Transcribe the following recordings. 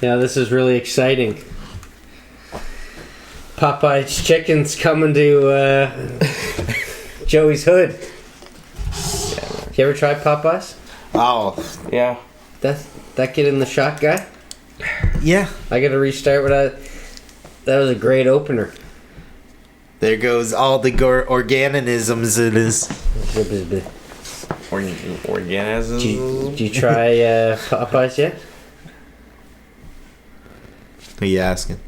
Yeah, this is really exciting. Popeye's Chicken's coming to Joey's Hood. You ever tried Popeyes? Oh, yeah. That get in the shot guy? Yeah. I gotta restart that was a great opener. There goes all the organisms it is. Organisms? Did you try Popeyes yet? Who are you asking?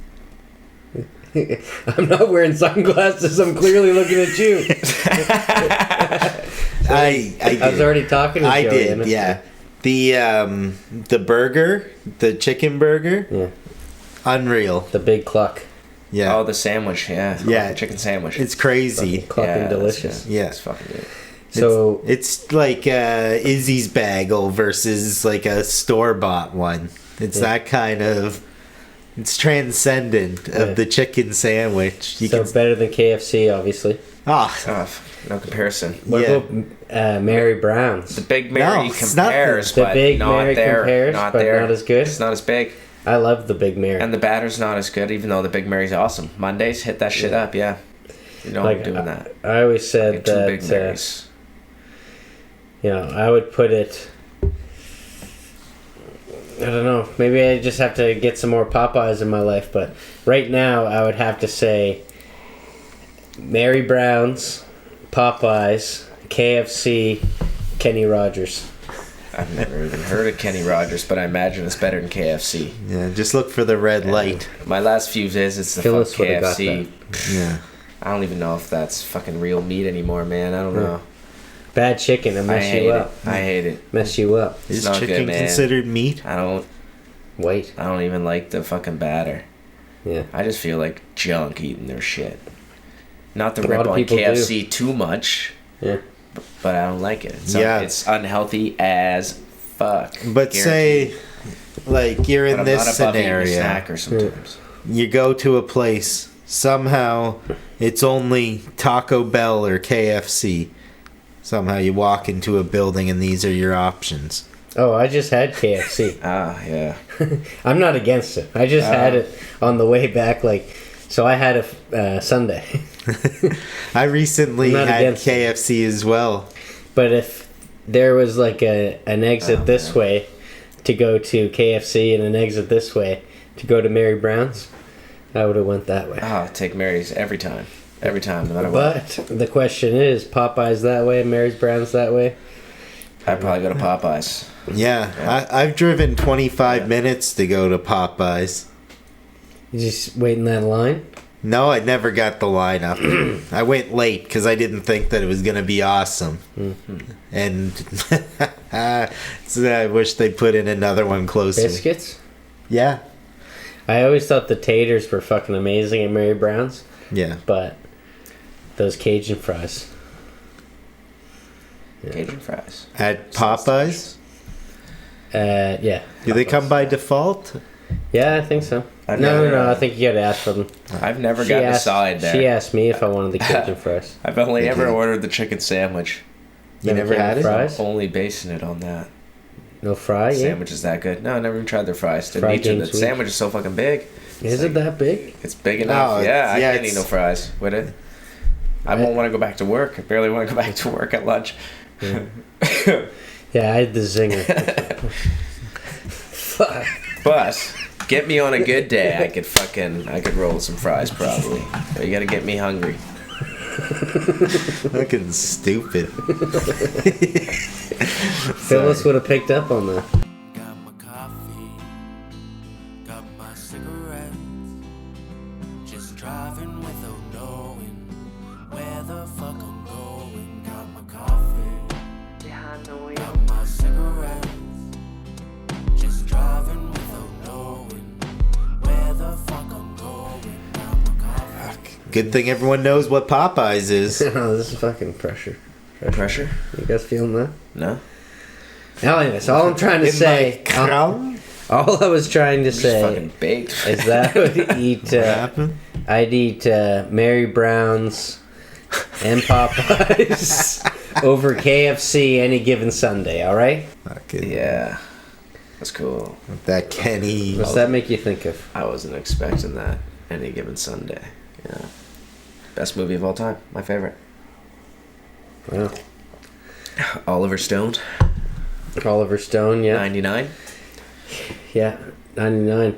I'm not wearing sunglasses. I'm clearly looking at you. I was already talking to Joey. I did, yeah. The burger, the chicken burger, yeah, unreal. The big cluck. Yeah. Oh, the sandwich, yeah. Yeah. The chicken sandwich. It's crazy. Clucking delicious. Yeah. It's fucking good. So it's like Izzy's bagel versus like a store-bought one. It's that kind of... It's transcendent of the chicken sandwich. It's better than KFC, obviously. Oh, no comparison. What about Mary Brown's? The Big Mary compares, the but Big not Mary there. compares, not but there. not as good. It's not as big. I love the Big Mary. And the batter's not as good, even though the Big Mary's awesome. Mondays, hit that shit up, yeah. You know I'm doing that. I always said two that... Big Marys. I would put it... I don't know. Maybe I just have to get some more Popeyes in my life. But right now, I would have to say Mary Brown's, Popeyes, KFC, Kenny Rogers. I've never even heard of Kenny Rogers, but I imagine it's better than KFC. Yeah, just look for the red light. My last few visits to Phyllis KFC. Yeah. I don't even know if that's fucking real meat anymore, man. I don't know. Bad chicken. It mess you up. I hate it. Mess you up. Is not chicken good, man. considered meat? I don't even like the fucking batter. Yeah. I just feel like junk eating their shit. Not to A lot rip of on people KFC too much. Yeah. But I don't like it. It's unhealthy as fuck. But say, like, you're in this I'm not above eating a scenario. snacker sometimes. You go to a place, somehow it's only Taco Bell or KFC. Somehow you walk into a building and these are your options. Oh, I just had KFC. Yeah. I'm not against it. I just had it on the way back, so I had a Sunday. I recently had KFC as well. But if there was like an exit this way to go to KFC and an exit this way to go to Mary Brown's, I would have went that way. Oh, take Mary's every time. Every time, no matter what. But the question is, Popeye's that way, Mary's Brown's that way? I'd probably go to Popeyes. Yeah. I've driven 25 minutes to go to Popeyes. You just wait in that line? No, I never got the line up. I went late because I didn't think that it was going to be awesome. Mm-hmm. And so I wish they put in another one closer. Biscuits? Yeah. I always thought the taters were fucking amazing at Mary Brown's. Yeah. But those Cajun fries. Yeah. Cajun fries. At Popeyes? Yeah. Do they come by default? Yeah, I think so. No. I think you gotta ask for them. I've never gotten a side there. She asked me if I wanted the Cajun fries. I've only ever ordered the chicken sandwich. You never had fries? it? Only basing it on that. No fry? The sandwich is that good. No, I never even tried their fries. The sandwich is so fucking big. Is it that big? It's big enough. I can't eat no fries with it. I won't want to go back to work. I barely want to go back to work at lunch. Yeah, I had the zinger. Fuck. But get me on a good day, I could roll some fries probably. But you gotta get me hungry. Fucking stupid. Phyllis would have picked up on that. Got my coffee, got my cigarettes, just driving without knowing where the fuck I'm going. Got my coffee, got my cigarettes, just driving without knowing where the fuck I'm going. Got my coffee. Good thing everyone knows what Popeyes is. Oh, this is fucking pressure. Pressure? You guys feeling that? No. Now, anyways, all I'm trying to say, all I was trying to say fucking baked. is that I would eat, I'd eat Mary Brown's and Popeyes over KFC any given Sunday, alright? Okay. Yeah. That's cool. That Kenny. What's that make you think of? I wasn't expecting that. Any Given Sunday. Yeah. Best movie of all time. My favorite. Wow. Oliver Stone. Oliver Stone, yeah. 99. Yeah, 99.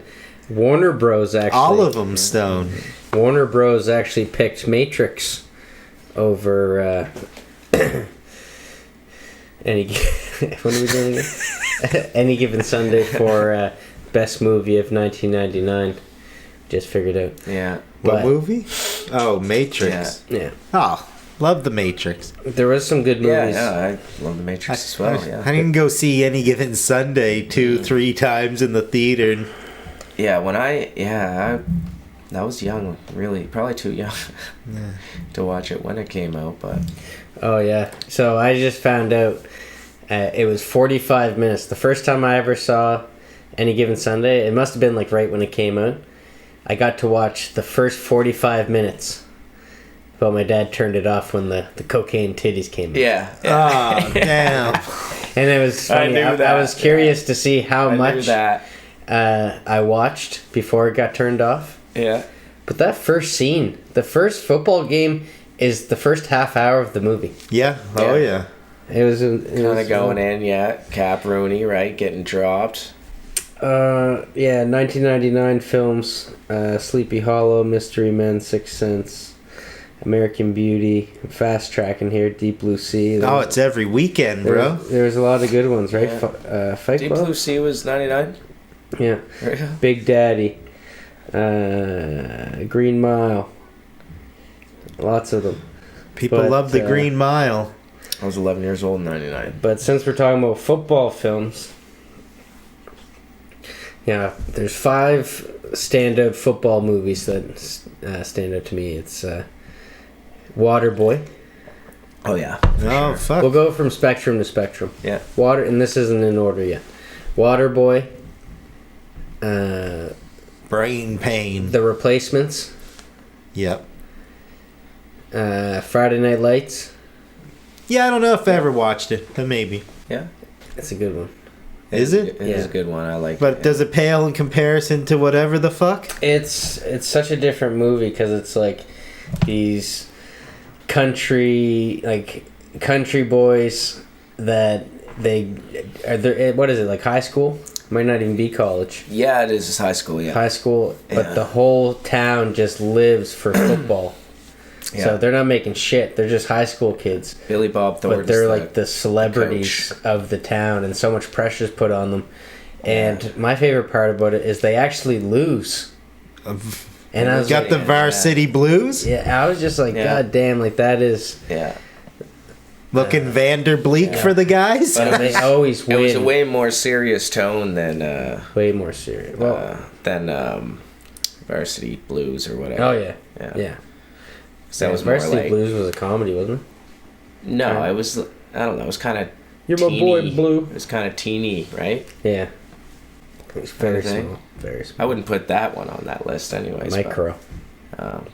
Warner Bros. Actually. All of them Stone. Warner Bros. Actually picked Matrix over any. What are we doing again? Any Given Sunday for best movie of 1999. Just figured out. Yeah. What movie? Oh, Matrix. Yeah. Oh, love the Matrix. There was some good movies. Yeah, I love The Matrix as well. Yeah. I didn't go see Any Given Sunday 2-3 times in the theater. Yeah, I was young, really, probably too young to watch it when it came out, but Oh yeah. So I just found out it was 45 minutes. The first time I ever saw Any Given Sunday, it must have been like right when it came out. I got to watch the first 45 minutes. But my dad turned it off when the cocaine titties came out. yeah. Oh, damn. And it was funny. I was curious to see how much I watched before it got turned off. Yeah. But that first scene, the first football game, is the first half hour of the movie. Yeah. Oh, yeah. It was Kind of going in, yeah. Cap Rooney, right? Getting dropped. 1999 films, Sleepy Hollow, Mystery Men, Sixth Sense, American Beauty, Fast Tracking here, Deep Blue Sea. It's every weekend, bro. There was a lot of good ones, right? Yeah. Fight Deep Club? Blue Sea was 99? Yeah. Big Daddy, Green Mile, lots of them. People love the Green Mile. I was 11 years old in 99. But since we're talking about football films, yeah, there's 5 standout football movies that stand out to me. It's Waterboy. Oh, yeah. Oh, fuck. We'll go from spectrum to spectrum. Yeah. And this isn't in order yet. Waterboy. Brain pain. The Replacements. Yep. Friday Night Lights. Yeah, I don't know if I ever watched it, but maybe. Yeah. It's a good one. Is it? It is a good one. I like But does it pale in comparison to whatever the fuck? It's such a different movie because it's like these country boys that what is it, like high school? Might not even be college. Yeah, it is high school, yeah. High school, but the whole town just lives for football. Yeah. So they're not making shit. They're just high school kids. Billy Bob Thornton. But they're like the celebrities of the town, and so much pressure's put on them. And my favorite part about it is they actually lose. And I was got the Varsity Blues? Yeah, I was just like, God damn, like that is... Yeah. Looking Vander Bleak for the guys? But they always win. It was a way more serious tone than... way more serious. Well, than Varsity Blues or whatever. Oh, yeah. Yeah. So that was Varsity more like... Blues was a comedy, wasn't it? No, it was... I don't know. It was kind of... You're my boy, Blue. It was kind of teeny, right? Yeah. It was very small. Very small. I wouldn't put that one on that list anyways. Micro.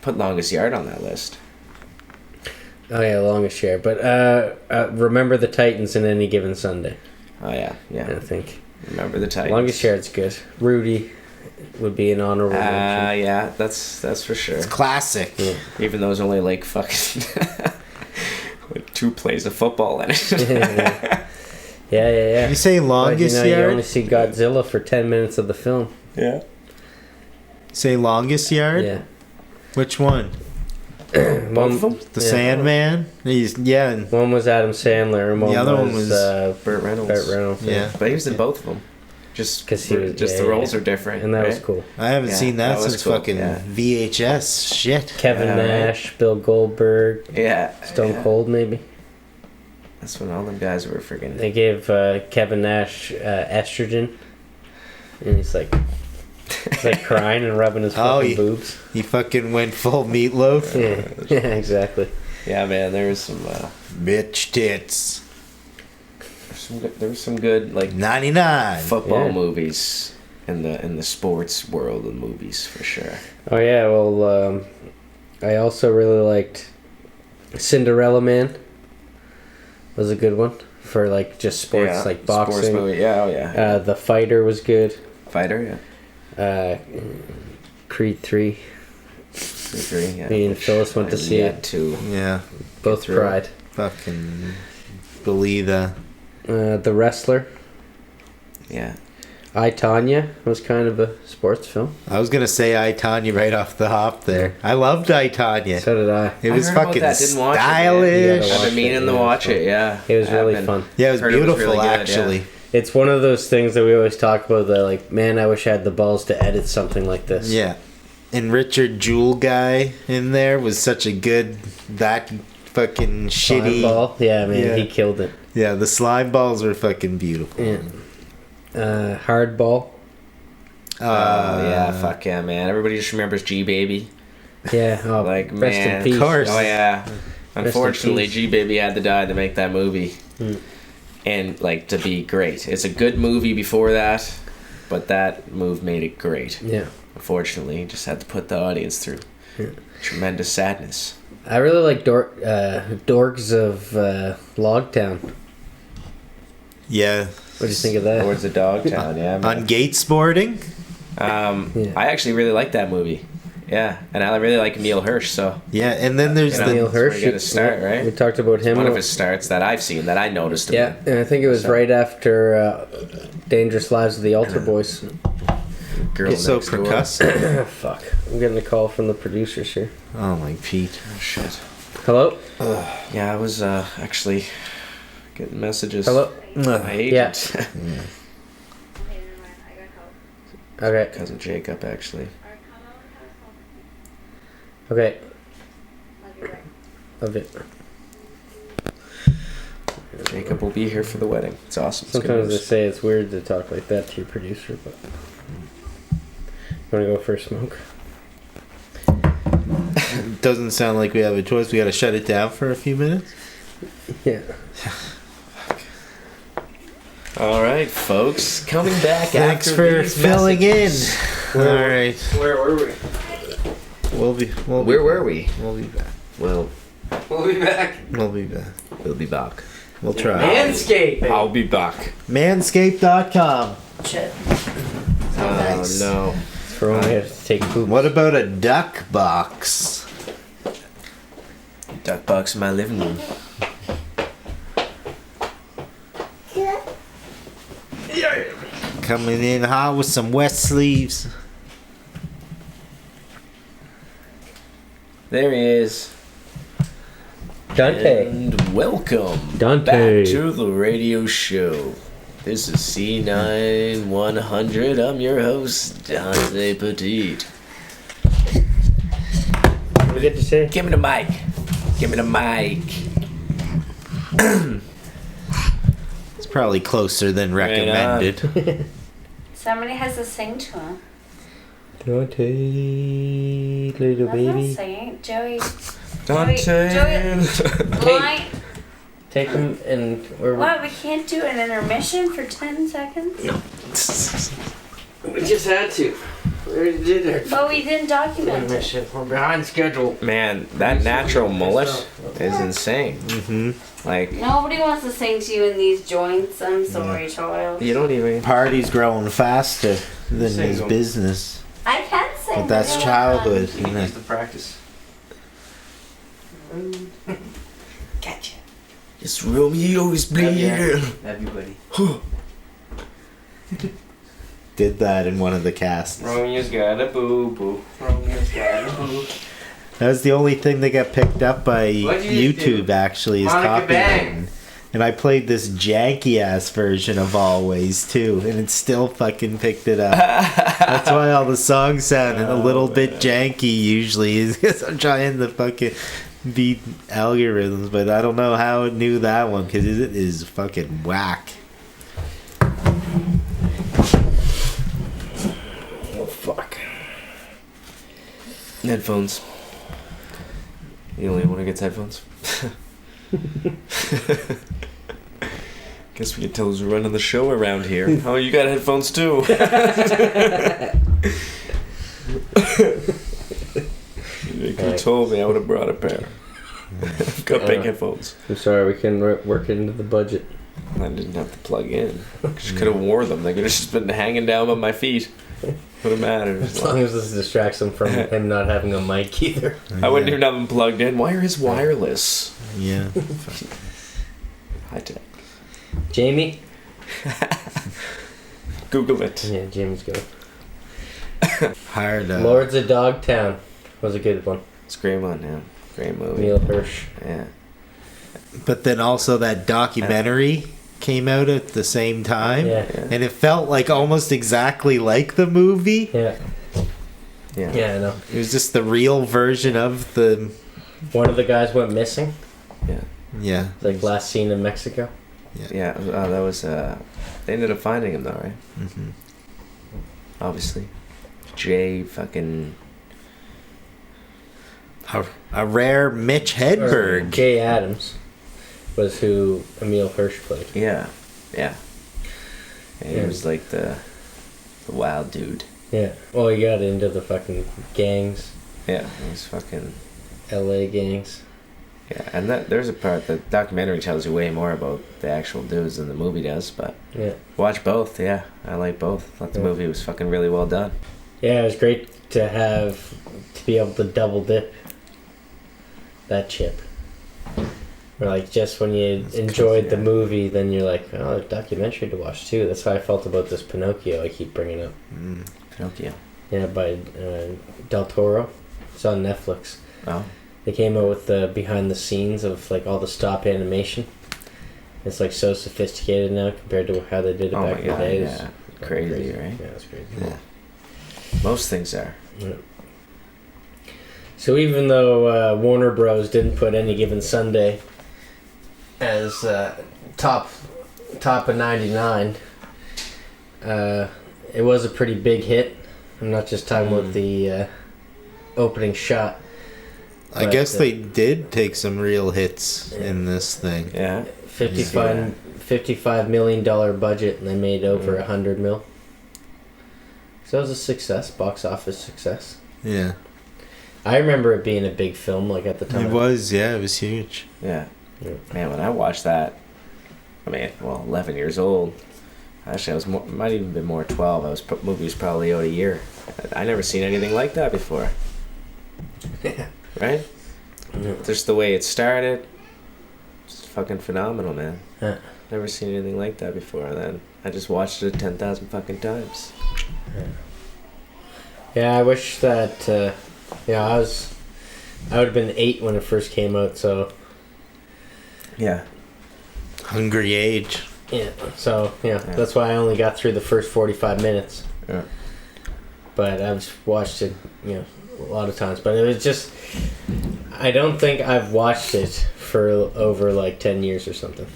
Put Longest Yard on that list. Oh, yeah, Longest Yard. But Remember the Titans in Any Given Sunday. Oh, yeah. I think. Remember the Titans. Longest Yard's good. Rudy would be an honorable mention. Yeah, that's for sure. It's classic. Yeah. Even though there's only like fucking like 2 plays of football in it. Yeah. You say Longest Yard? You only Yard? see Godzilla for 10 minutes of the film. Yeah. Say Longest Yard? Yeah. Which one? Both of them? The Sandman? One was Adam Sandler, and the other one was Burt Reynolds. Burt Reynolds. Yeah. But he was in both of them. Just because he was the roles are different, and that was right? cool. I haven't seen that was since cool, fucking VHS. Shit. Kevin Nash, Bill Goldberg, Stone Cold, maybe. That's when all them guys were freaking. They gave Kevin Nash estrogen, and he's like crying and rubbing his fucking boobs. He fucking went full meatloaf. Yeah, exactly. Yeah, man, there was some bitch tits. There was some good like 99 football movies in the sports world of movies for sure. Oh yeah, well, I also really liked Cinderella Man. Was a good one. for like just sports, Yeah, like sports boxing. movie. Yeah, oh yeah. The Fighter was good. Fighter, yeah. Creed 3. Three, yeah. Me and Phyllis went to see Yet it. to Yeah. Both through. cried. Fucking believe that. The Wrestler. yeah. I, Tonya was kind of a sports film. I was gonna say I, Tanya right off the hop there. I loved I, Tanya. So did I. It I was heard about fucking that, didn't watch it yet. stylish. Yeah, I've been meaning to watch it, yeah. It was really I've fun. Yeah, it was heard it was beautiful really good, actually. It's one of those things that we always talk about that, like, man, I wish I had the balls to edit something like this. Yeah. And Richard Jewell guy in there was such a good, that fucking Slime shitty. ball. Yeah, man, Yeah. he killed it. Yeah, the slime balls were fucking beautiful. Yeah. Hardball. Oh, yeah, fuck yeah, man. Everybody just remembers G Baby. Yeah. Oh, Like, rest man. in peace. Of course. Oh, yeah. Unfortunately, peace. G Baby had to die to make that movie. Mm. And, like, to be great. It's a good movie before that, but that move made it great. Yeah. Unfortunately, he just had to put the audience through tremendous sadness. I really like Dorks of Logtown. Yeah. What do you think of that? Towards the Dogtown, yeah. Man. On Gate Sporting? Yeah. I actually really like that movie. Yeah, and I really like Emil Hirsch, so Yeah, and then there's You know, the Neil that's where Hirsch. you gotta start, yeah, right? We talked about him. one of his starts that I've seen that I noticed. Him Yeah, in. and I think it was right after Dangerous Lives of the Altar Boys. Girl It's so Next Door. percussive. Fuck. I'm getting a call from the producers here. Oh my Pete. Oh, shit. Hello? Yeah, I was actually getting messages. Hello? My agent. Okay. Cousin Jacob, actually. Okay. Love it. Jacob will be here for the wedding. It's awesome. It's good Sometimes they news. say it's weird to talk like that to your producer, but... You want to go for a smoke? Doesn't sound like we have a choice. We gotta shut it down for a few minutes. Yeah. All right, folks. Coming back Thanks after for these filling messages. in. Alright. Where were we? Where were we? We'll be back. Well, we'll be back. We'll be back. We'll be back. We'll try. Manscaped! I'll be back. Manscaped.com. Shit. Oh, no. For when we have to take poop. What about a duck box? Duck box in my living room. Coming in hot with some wet sleeves. There he is. Dante. And welcome Dante. back to the radio show. This is C9100. I'm your host, Dante Petit. What do we get to say? Give me the mic. Give me the mic. It's probably closer than recommended. Somebody has to sing to him. Dante, little That's not baby. singing. Joey. Dante. Line. Take him and... We're, What? We can't do an intermission for 10 seconds? We just had to. We already did our But we didn't document it. mission. We're behind schedule. Man, that natural mullet is insane. Mm-hmm. Like, Nobody wants to sing to you in these joints. I'm sorry, child. you don't even... Party's growing faster than Sing his 'em. business. I can sing. But that's but childhood. You Isn't use it? the practice. Gotcha. It's Romeo's bleeder. Everybody. Did that in one of the casts. Romeo's got a boo-boo. Romeo's got a boo. That was the only thing that got picked up by What'd you just YouTube, do? actually, is Monica copywritten. And I played this janky ass version of Always too, and it still fucking picked it up. That's why all the songs sound a little bit janky usually, is because I'm trying to fucking beat algorithms, but I don't know how it knew that one because it is fucking whack. Oh, fuck. Headphones. You the only one who gets headphones? Guess we can tell who's running the show around here. Oh, you got headphones too. You could have told me, I would have brought a pair. I've got big headphones. I'm sorry, we can work it into the budget. I didn't have to plug in. Just could have wore them. They could have just been hanging down by my feet. Wouldn't matter. As long as this distracts him from him not having a mic either. I wouldn't even have them plugged in. Why is wireless? Yeah. High tech. Jamie? Google it. Yeah, Jamie's good. Hired Lords of Dogtown was a good one. It's a great one, yeah. Great movie. Neil Hirsch. Yeah. But then also that documentary came out at the same time. Yeah. And it felt like almost exactly like the movie. Yeah. Yeah. Yeah, I know. It was just the real version of the... One of the guys went missing. Yeah. Yeah. Like last seen in Mexico. Yeah. That was. They ended up finding him though, right? Mm-hmm. Obviously. Jay fucking. A rare Mitch Hedberg. Jay Adams was who Emil Hirsch played. Yeah. Yeah. And he Yeah. was like the wild dude. Yeah. Well, he got into the fucking gangs, Yeah. He was fucking. LA gangs. Yeah. And there's a part, the documentary tells you way more about the actual dudes than the movie does, but Yeah. watch both. Yeah. I like both. Thought the Yeah. movie was fucking really well done. Yeah, it was great to be able to double dip that chip. Or like just when you enjoyed the movie, then you're like, oh, a documentary to watch too. That's how I felt about this Pinocchio I keep bringing up. Pinocchio. Yeah, by Del Toro. It's on Netflix. Oh. They came out with the behind the scenes of like all the stop animation. It's like so sophisticated now compared to how they did it Oh back my in the God, day. yeah. Crazy, right? Yeah, it's crazy. Yeah. Most things are. Yeah. So even though Warner Bros. Didn't put Any Given Sunday as top of 99, it was a pretty big hit. I'm not just talking about the opening shot. I guess they did take some real hits in this thing. Yeah. $55 million budget, and they made over 100 mil. So it was a success, box office success. Yeah. I remember it being a big film, like at the time. It was huge. Yeah. Yeah. Man, when I watched that, 11 years old. Actually, I was might even been more 12. Movie was probably out a year. I never seen anything like that before. Right? Yeah. Just the way it started, it's fucking phenomenal, man. Yeah. Never seen anything like that before. And then I just watched it 10,000 fucking times. Yeah, I wish that. I would have been 8 when it first came out. So Yeah. Hungry age. yeah, that's why I only got through the first 45 minutes. Yeah. But I've watched it, a lot of times. But it was just, I don't think I've watched it for over like 10 years or something.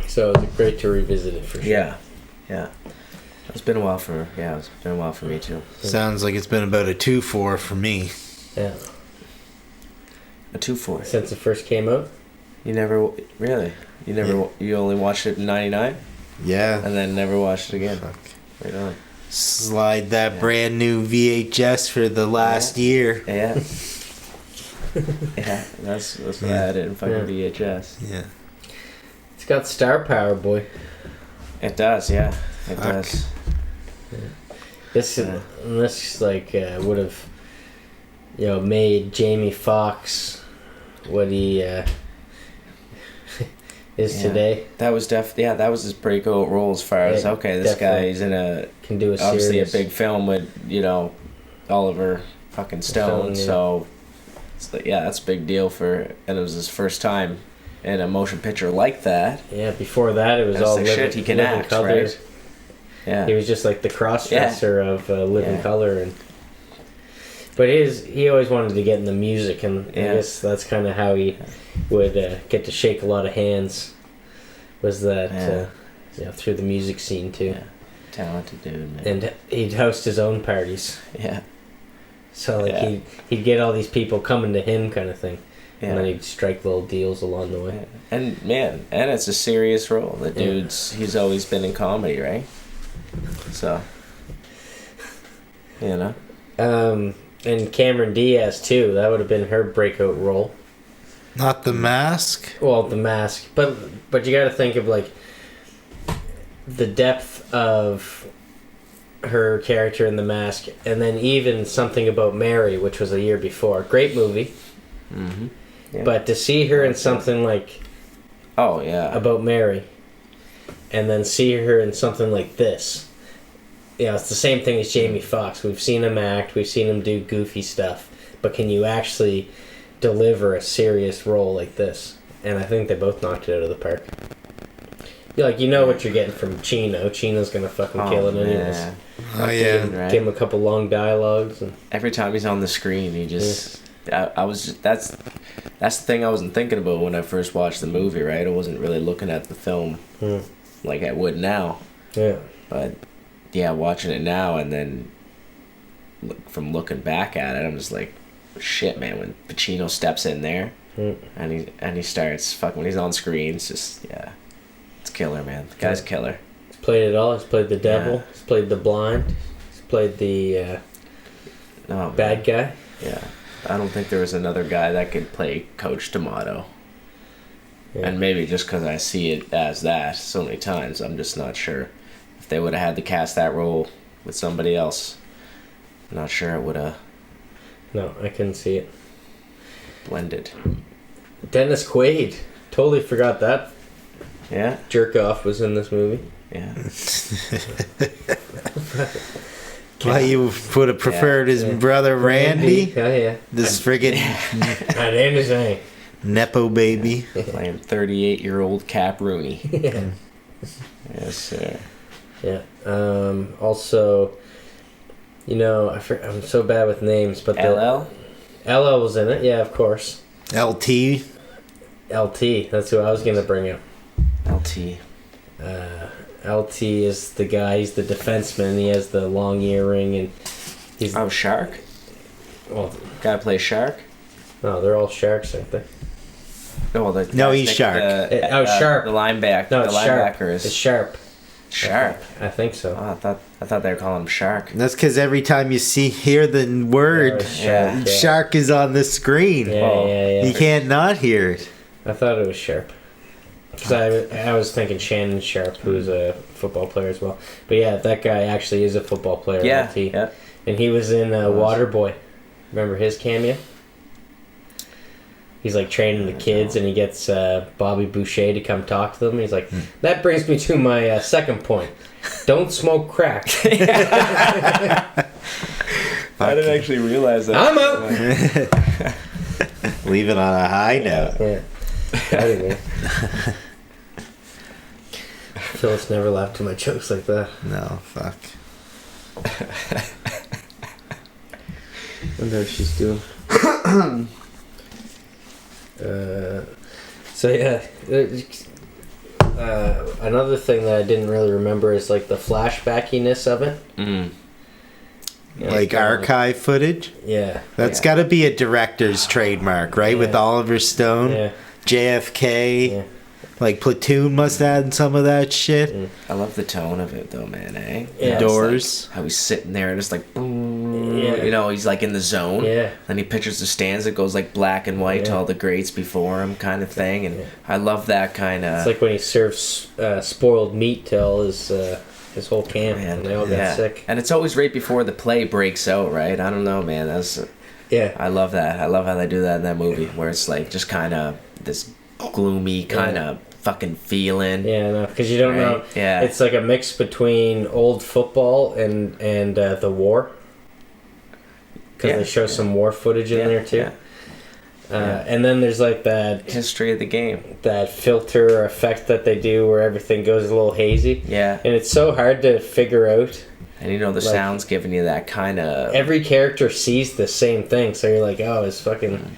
So it was great to revisit it for sure. Yeah. Yeah. It's been a while for me too. Sounds like it's been about a 2-4 for me. Yeah. A 2-4. Since it first came out. You never really. You only watched it in '99 Yeah. and then never watched it again. Fuck. Right on. Slide that brand new VHS for the last year. Yeah. Yeah. That's what I had it in fucking VHS. Yeah. It's got star power, boy. It does. Yeah. It Fuck. does. This would have, made Jamie Foxx what he is today. That was that was his breakout role as far as this guy is in Can do obviously series. a big film with Oliver fucking Stone. Yeah. So it's like, that's a big deal and it was his first time in a motion picture like that. Yeah, before that it was That's all the living, shit he can living act, color. right? Yeah. He was just like the cross-dresser of living Yeah. color, but he always wanted to get in the music, and I guess that's kind of how he would get to shake a lot of hands. Was that through the music scene too? Yeah. Talented dude, man. And he'd host his own parties. Yeah. So he'd get all these people coming to him, kind of thing, Yeah. and then he'd strike little deals along the way. Yeah. And it's a serious role. The dude's he's always been in comedy, right? So And Cameron Diaz too. That would have been her breakout role. Not The Mask? Well, The Mask, but you got to think of like the depth of her character in The Mask, and then even Something About Mary, which was a year before. Great movie. Mm-hmm. Yeah. But to see her in something like About Mary, and then see her in something like this, it's the same thing as Jamie Foxx. We've seen him act, we've seen him do goofy stuff, but can you actually deliver a serious role like this? And I think they both knocked it out of the park. You know what you're getting from Chino. Chino's gonna fucking kill it anyways. Yeah. Oh, yeah. Right. Give him a couple long dialogues. And Every time he's on the screen, he just... I was just... That's the thing I wasn't thinking about when I first watched the movie, right? I wasn't really looking at the film like I would now. Yeah. But, yeah, watching it now and then from looking back at it, I'm just like, shit, man, when Pacino steps in there and he starts fucking... When he's on screen, it's just... Yeah. It's killer, man. The guy's killer. He's played it all. He's played the devil. Yeah. He's played the blind. He's played the bad guy. Yeah. I don't think there was another guy that could play Coach Tomato. Yeah. And maybe just because I see it as that so many times, I'm just not sure. If they would have had to cast that role with somebody else, I'm not sure it would have No, I couldn't see it. blended. Dennis Quaid. Totally forgot that Yeah? jerk off was in this movie. Yeah. Why you would have preferred his brother Randy? Oh, yeah. This friggin' And anything. Nepo baby. Playing 38-year-old Cap Rooney. Yeah. Yes, sir. Yeah. Also, I'm so bad with names, but LL? LL was in it. Yeah, of course. LT. LT. That's who I was gonna bring up. LT. LT is the guy. He's the defenseman. He has the long earring, and he's Shark? well. Guy plays Shark? No, they're all sharks, aren't they? No, he's Shark. Sharp. The linebacker. No, the it's Sharp. linebacker is It's Sharp. Sharp. I think so. Oh, I thought they were calling him Shark. That's because every time you hear the word, Shark. Shark is on the screen. Yeah. You can't not hear it. I thought it was Sharp. Because I was thinking Shannon Sharp, who's a football player as well. But yeah, that guy actually is a football player. Yeah, LT. yeah. And he was in Waterboy. Remember his cameo? He's like training the kids, and he gets Bobby Boucher to come talk to them. He's like, that brings me to my second point. Don't smoke crack. I didn't actually realize that. I'm out. Leave it on a high note. Yeah. Anyway. Phyllis never laughed at my jokes like that. No, fuck. I wonder what she's doing. So yeah, another thing that I didn't really remember is like the flashbackiness of it. Like archive footage? Yeah. That's got to be a director's trademark, right? Yeah. With Oliver Stone, Yeah. JFK. Yeah. Like Platoon must add some of that shit. I love the tone of it though, man, eh? Yeah. Doors. Like how he's sitting there and just like, boom, Yeah. he's like in the zone. Yeah. Then he pictures the stands. It goes like black and white to Yeah. all the greats before him, kind of thing. And Yeah. I love that kind of. It's like when he serves spoiled meat to all his whole camp, and they all got sick. And it's always right before the play breaks out, right? I don't know, man. Yeah. I love that. I love how they do that in that movie, where it's like just kind of this gloomy kind of fucking feeling. Yeah, no, because you don't know. Yeah. It's like a mix between old football and the war. Because they show some war footage in there too. And then there's like that history of the game. That filter effect that they do where everything goes a little hazy. Yeah. And it's so hard to figure out. And the sound's giving you that kind of... Every character sees the same thing, so you're like, oh, is fucking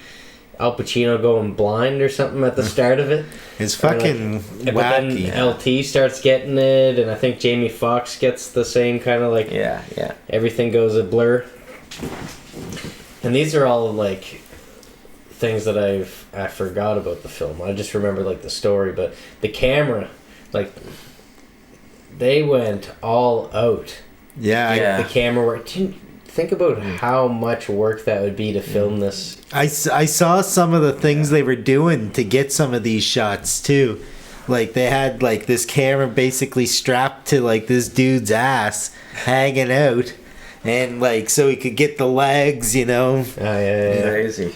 Al Pacino going blind or something at the start of it? It's fucking wacky. But then LT starts getting it, and I think Jamie Foxx gets the same kind of like... Yeah. Everything goes a blur. And these are all like things that I forgot about the film. I just remember like the story, but the camera, like they went all out. Yeah. The camera work. think about how much work that would be to film this. I saw some of the things they were doing to get some of these shots too. Like they had like this camera basically strapped to like this dude's ass hanging out, and like so he could get the legs, you know. Oh yeah. Crazy.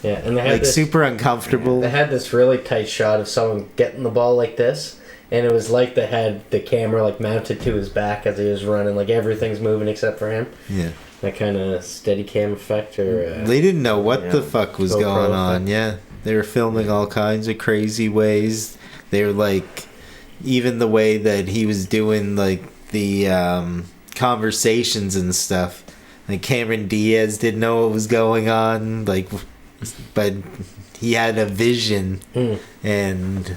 Yeah, and they had Like this, super uncomfortable. They had this really tight shot of someone getting the ball like this, and it was like they had the camera like mounted to his back as he was running, like everything's moving except for him. Yeah. That kind of steady cam effect, or They didn't know what the fuck was GoPro going on. effect. Yeah, they were filming all kinds of crazy ways. They were like, even the way that he was doing like the conversations and stuff. Like Cameron Diaz didn't know what was going on. Like, but he had a vision, and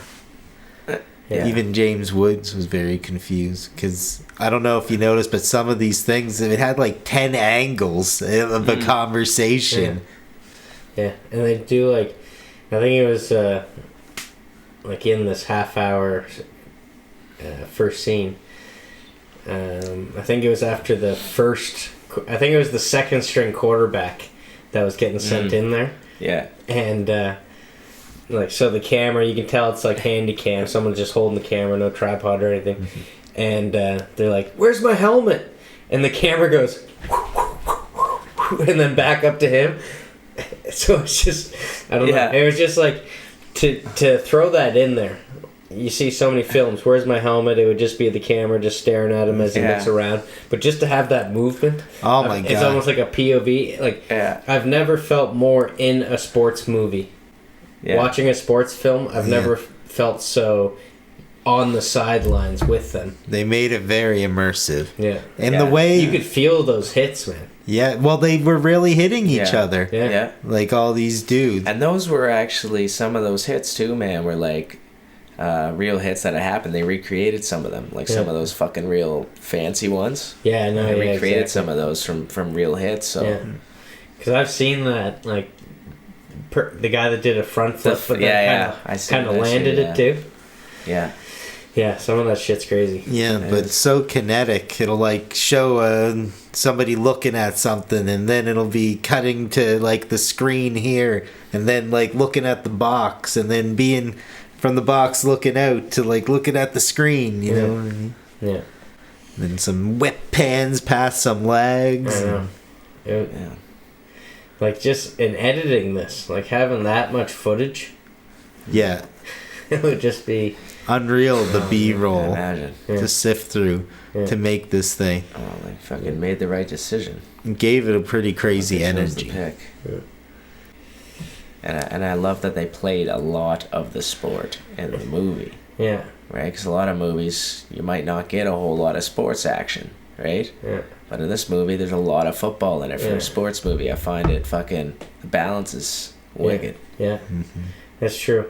Yeah. even James Woods was very confused because I don't know if you noticed, but some of these things it had like 10 angles of a conversation. Yeah, and they do like, I think it was like in this half hour first scene. I think it was after the first. I think it was the second string quarterback that was getting sent in there, Yeah. and like so the camera, you can tell it's like handy cam. Someone's just holding the camera, no tripod or anything, and they're like, "Where's my helmet?" And the camera goes, and then back up to him. So it's just, I don't know. It was just like to throw that in there. You see so many films. Where's my helmet? It would just be the camera just staring at him as he looks around. But just to have that movement, Oh my god! it's almost like a POV. Like I've never felt more in a sports movie. Yeah. Watching a sports film, I've never felt so on the sidelines with them. They made it very immersive. Yeah, And the way you could feel those hits, man. Yeah, well, they were really hitting each other. Yeah. Like all these dudes. And those were actually some of those hits too, man. Were like real hits that had happened. They recreated some of them, like some of those fucking real fancy ones. Yeah, no, They yeah, recreated exactly. some of those from real hits. So because I've seen that, like the guy that did a front flip, but I seen kind of that landed shit, it too. Yeah. Yeah, some of that shit's crazy. Yeah, but so kinetic. It'll like show somebody looking at something, and then it'll be cutting to like the screen here, and then like looking at the box, and then being from the box looking out to like looking at the screen. You know what I mean? Yeah. Then some whip pans past some legs. I know. Yeah. Like just in editing this, like having that much footage, Yeah, it would just be unreal. The B-roll Imagine. to sift through to make this thing. Oh, they fucking made the right decision. And gave it a pretty crazy They chose energy. the pick. Yeah. And I love that they played a lot of the sport in the movie, yeah, right? Because a lot of movies, you might not get a whole lot of sports action, right? yeah. But in this movie, there's a lot of football in it. For Yeah. a sports movie, I find it fucking, the balance is wicked. Yeah, that's true.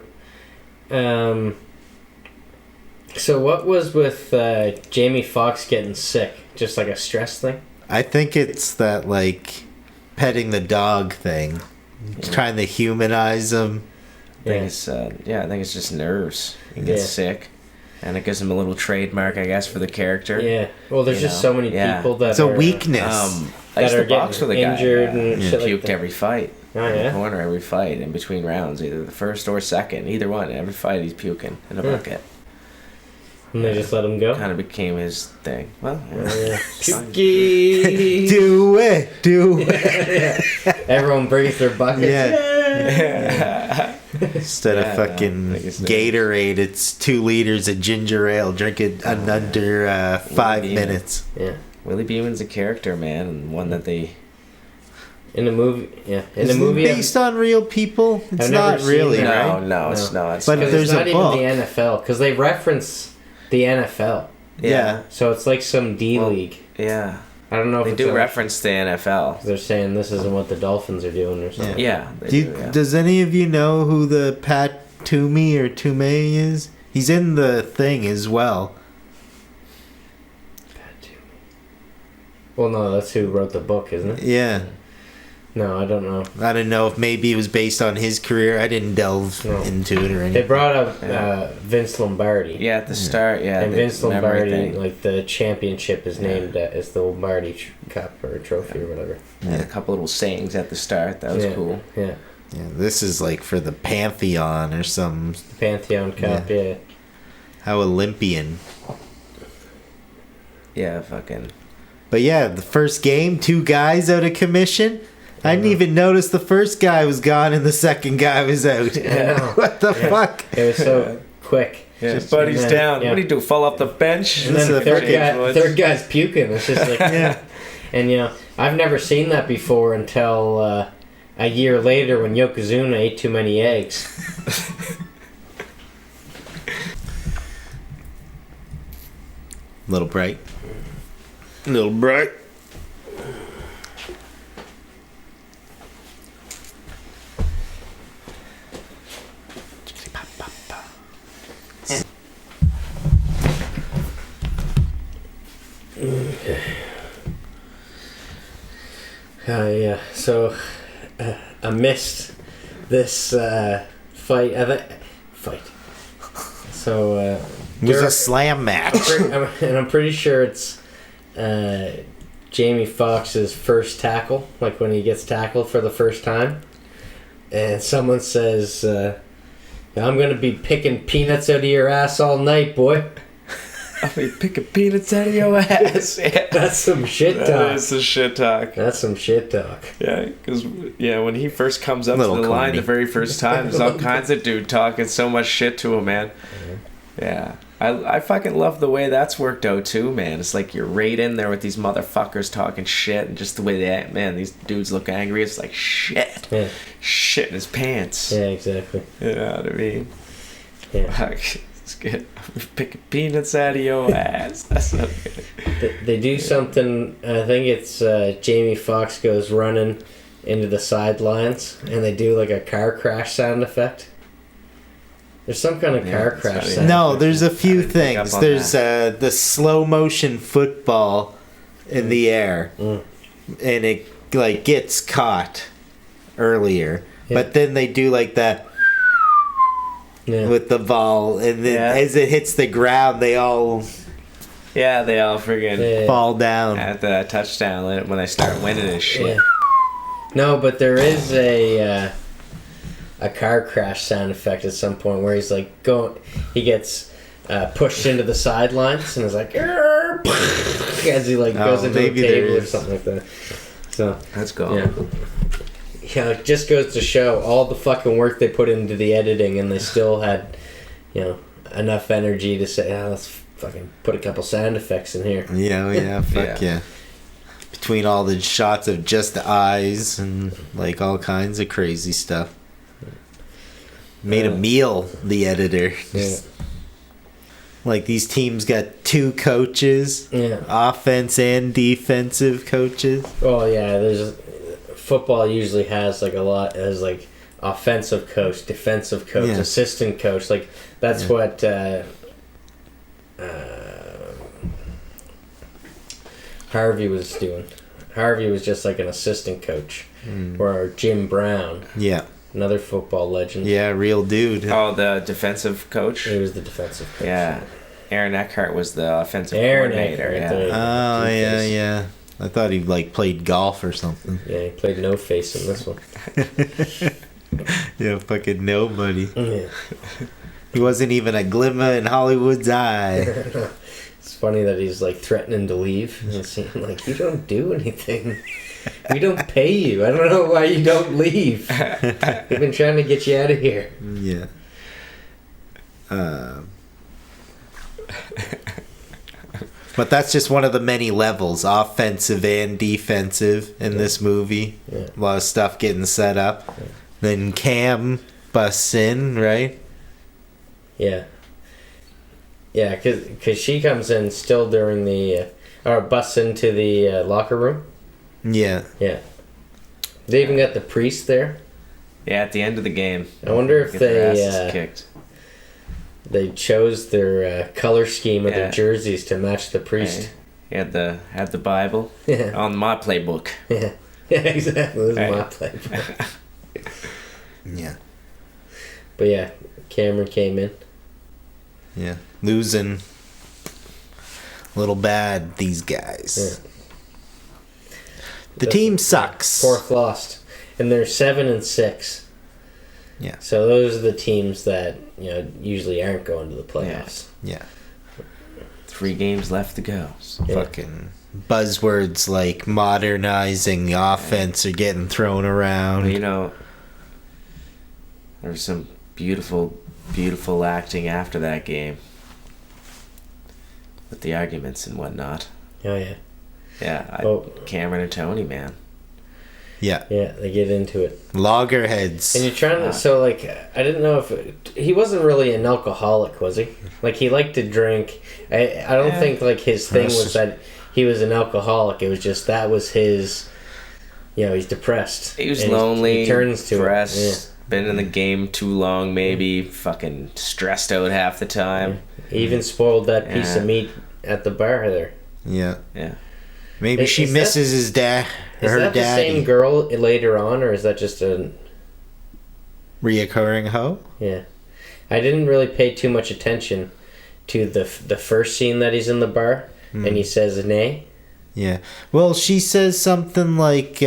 So what was with Jamie Foxx getting sick? Just like a stress thing? I think it's that like petting the dog thing, trying to humanize him. I think it's, I think it's just nerves. He gets sick. And it gives him a little trademark, I guess, for the character. Yeah. Well, there's just so many people that It's a are, weakness. I used that to are box with a getting guy. injured and He shit like puked that. every fight. Oh, In the yeah? corner every fight, in between rounds, either the first or second, either one. Every fight he's puking in a bucket. And they just let him go? Kind of became his thing. Well, Yeah. Do it, do it. Everyone brings their buckets. Yeah. Instead of fucking Gatorade, it's 2 liters of ginger ale. Drink it in under 5 minutes. Yeah. Willie Beamin's a character, man, and one that they... In the movie, yeah. In Is the movie, it based on real people? It's I've never not seen really, it. right? No, it's not. But because there's it's not a book. even the NFL, because they reference the NFL. Yeah. So it's like some D Well, League. Yeah. I don't know if They it's do a- reference the NFL. They're saying this isn't what the Dolphins are doing or something. Yeah, they do, yeah. Does any of you know who the Pat Toomey or Toomey is? He's in the thing as well. Well, no, that's who wrote the book, isn't it? Yeah. No, I don't know. I don't know if maybe it was based on his career. I didn't delve into it or They anything. brought up Vince Lombardi. Yeah, at the start, yeah. And the Vince memory Lombardi, thing. like the championship is named as the Lombardi Cup or trophy or whatever. Had a couple little sayings at the start. That was cool. Yeah. Yeah, this is like for the Pantheon or some. Pantheon Cup, yeah. How Olympian. Yeah, fucking. But yeah, the first game, 2 guys out of commission. I didn't even notice the first guy was gone and the second guy was out. Yeah. What the fuck? It was so quick. Yeah, buddy's and then- down. yeah. What do you do? Fall off the bench? And then the third guy's puking. It's just like, Yeah. And I've never seen that before until a year later when Yokozuna ate too many eggs. Little bright. Little bright. Yeah. So I missed this fight. Fight. So It was a slam match. and I'm pretty sure it's Jamie Foxx's first tackle, like when he gets tackled for the first time, and someone says, "I'm gonna be picking peanuts out of your ass all night, boy." I'll be picking peanuts out of your ass. Yeah. That's some shit talk. That is the shit talk. That's some shit talk. Yeah, because when he first comes up to Little the line corny. the very first time, there's all kinds of dude talking so much shit to him, man. Yeah. I fucking love the way that's worked out too, man. It's like you're right in there with these motherfuckers talking shit, and just the way they act, man, these dudes look angry. It's like shit. Yeah. Shit in his pants. Yeah, exactly. You know what I mean? Yeah. Fuck. It's good. I'm picking peanuts out of your ass. That's so good. They do something. I think it's Jamie Foxx goes running into the sidelines, and they do like a car crash sound effect. There's some kind of car that's crash funny. sound. No, there's a few I didn't pick up things. on There's the slow motion football in the air, and it like gets caught earlier. Yeah. But then they do like that Yeah. with the ball, and then as it hits the ground, they all Yeah, they all friggin' Yeah. fall down. at the touchdown when they start winning and shit. Yeah. No, but there is a car crash sound effect at some point where he's like he gets pushed into the sidelines and is like "Arr!" as he like goes into the maybe there table or is. something like that. So Let's go. yeah, it just goes to show all the fucking work they put into the editing, and they still had enough energy to say, let's fucking put a couple sound effects in here. Yeah, fuck yeah. Between all the shots of just the eyes and like all kinds of crazy stuff. Made a meal, the editor. Yeah. Like these teams got 2 coaches, Yeah. offense and defensive coaches. Oh yeah, there's football usually has like offensive coach, defensive coach, Yeah. assistant coach. Like that's what Harvey was doing. Harvey was just like an assistant coach, or Jim Brown, Yeah, another football legend. yeah, real dude. Oh, the defensive coach? He was the defensive coach. Yeah. Aaron Eckhart was the offensive Aaron coordinator. Eckhart, Yeah. Oh yeah, Two-Face. yeah. I thought he like played golf or something. Yeah, he played no face in this one. Yeah, fucking nobody. Yeah. He wasn't even a glimmer in Hollywood's eye. It's funny that he's like threatening to leave. And it's like, you don't do anything. We don't pay you. I don't know why you don't leave. We've been trying to get you out of here. Yeah. But that's just one of the many levels, offensive and defensive, in this movie. Yeah. A lot of stuff getting set up. Then Cam busts in, right? Yeah. Yeah, because she comes in still during the... or busts into the locker room. Yeah. Yeah. They even got the priest there. Yeah, at the end of the game. I wonder if Get their asses they... kicked. They chose their color scheme of Yeah. their jerseys to match the priest. He had the Bible Yeah. on my playbook. Yeah. Yeah, exactly. This is my Right. play. Yeah. But yeah, Cameron came in. Yeah. Losing. A little bad, these guys. Yeah. The team sucks. Fourth lost. And they're 7-6. Yeah. So those are the teams that, usually aren't going to the playoffs. Yeah. 3 games left to go. Yeah. Fucking buzzwords like modernizing the offense are getting thrown around. But, there was some beautiful, beautiful acting after that game. With the arguments and whatnot. Oh, yeah. Yeah, Cameron and Tony, man. Yeah. Yeah, they get into it. Loggerheads. And you're trying to... So, I didn't know if... He wasn't really an alcoholic, was he? He liked to drink. I don't think, his thing was that he was an alcoholic. It was just that was his... he's depressed. He was And lonely, he turns to depressed, it. been in the game too long, maybe. Fucking stressed out half the time. He even spoiled that piece of meat at the bar there. Yeah. Yeah. Maybe she misses his dad. Is Her that daddy. the same girl later on, or is that just a... Reoccurring hoe? Yeah. I didn't really pay too much attention to the first scene that he's in the bar, and he says nay. Yeah. Well, she says something like,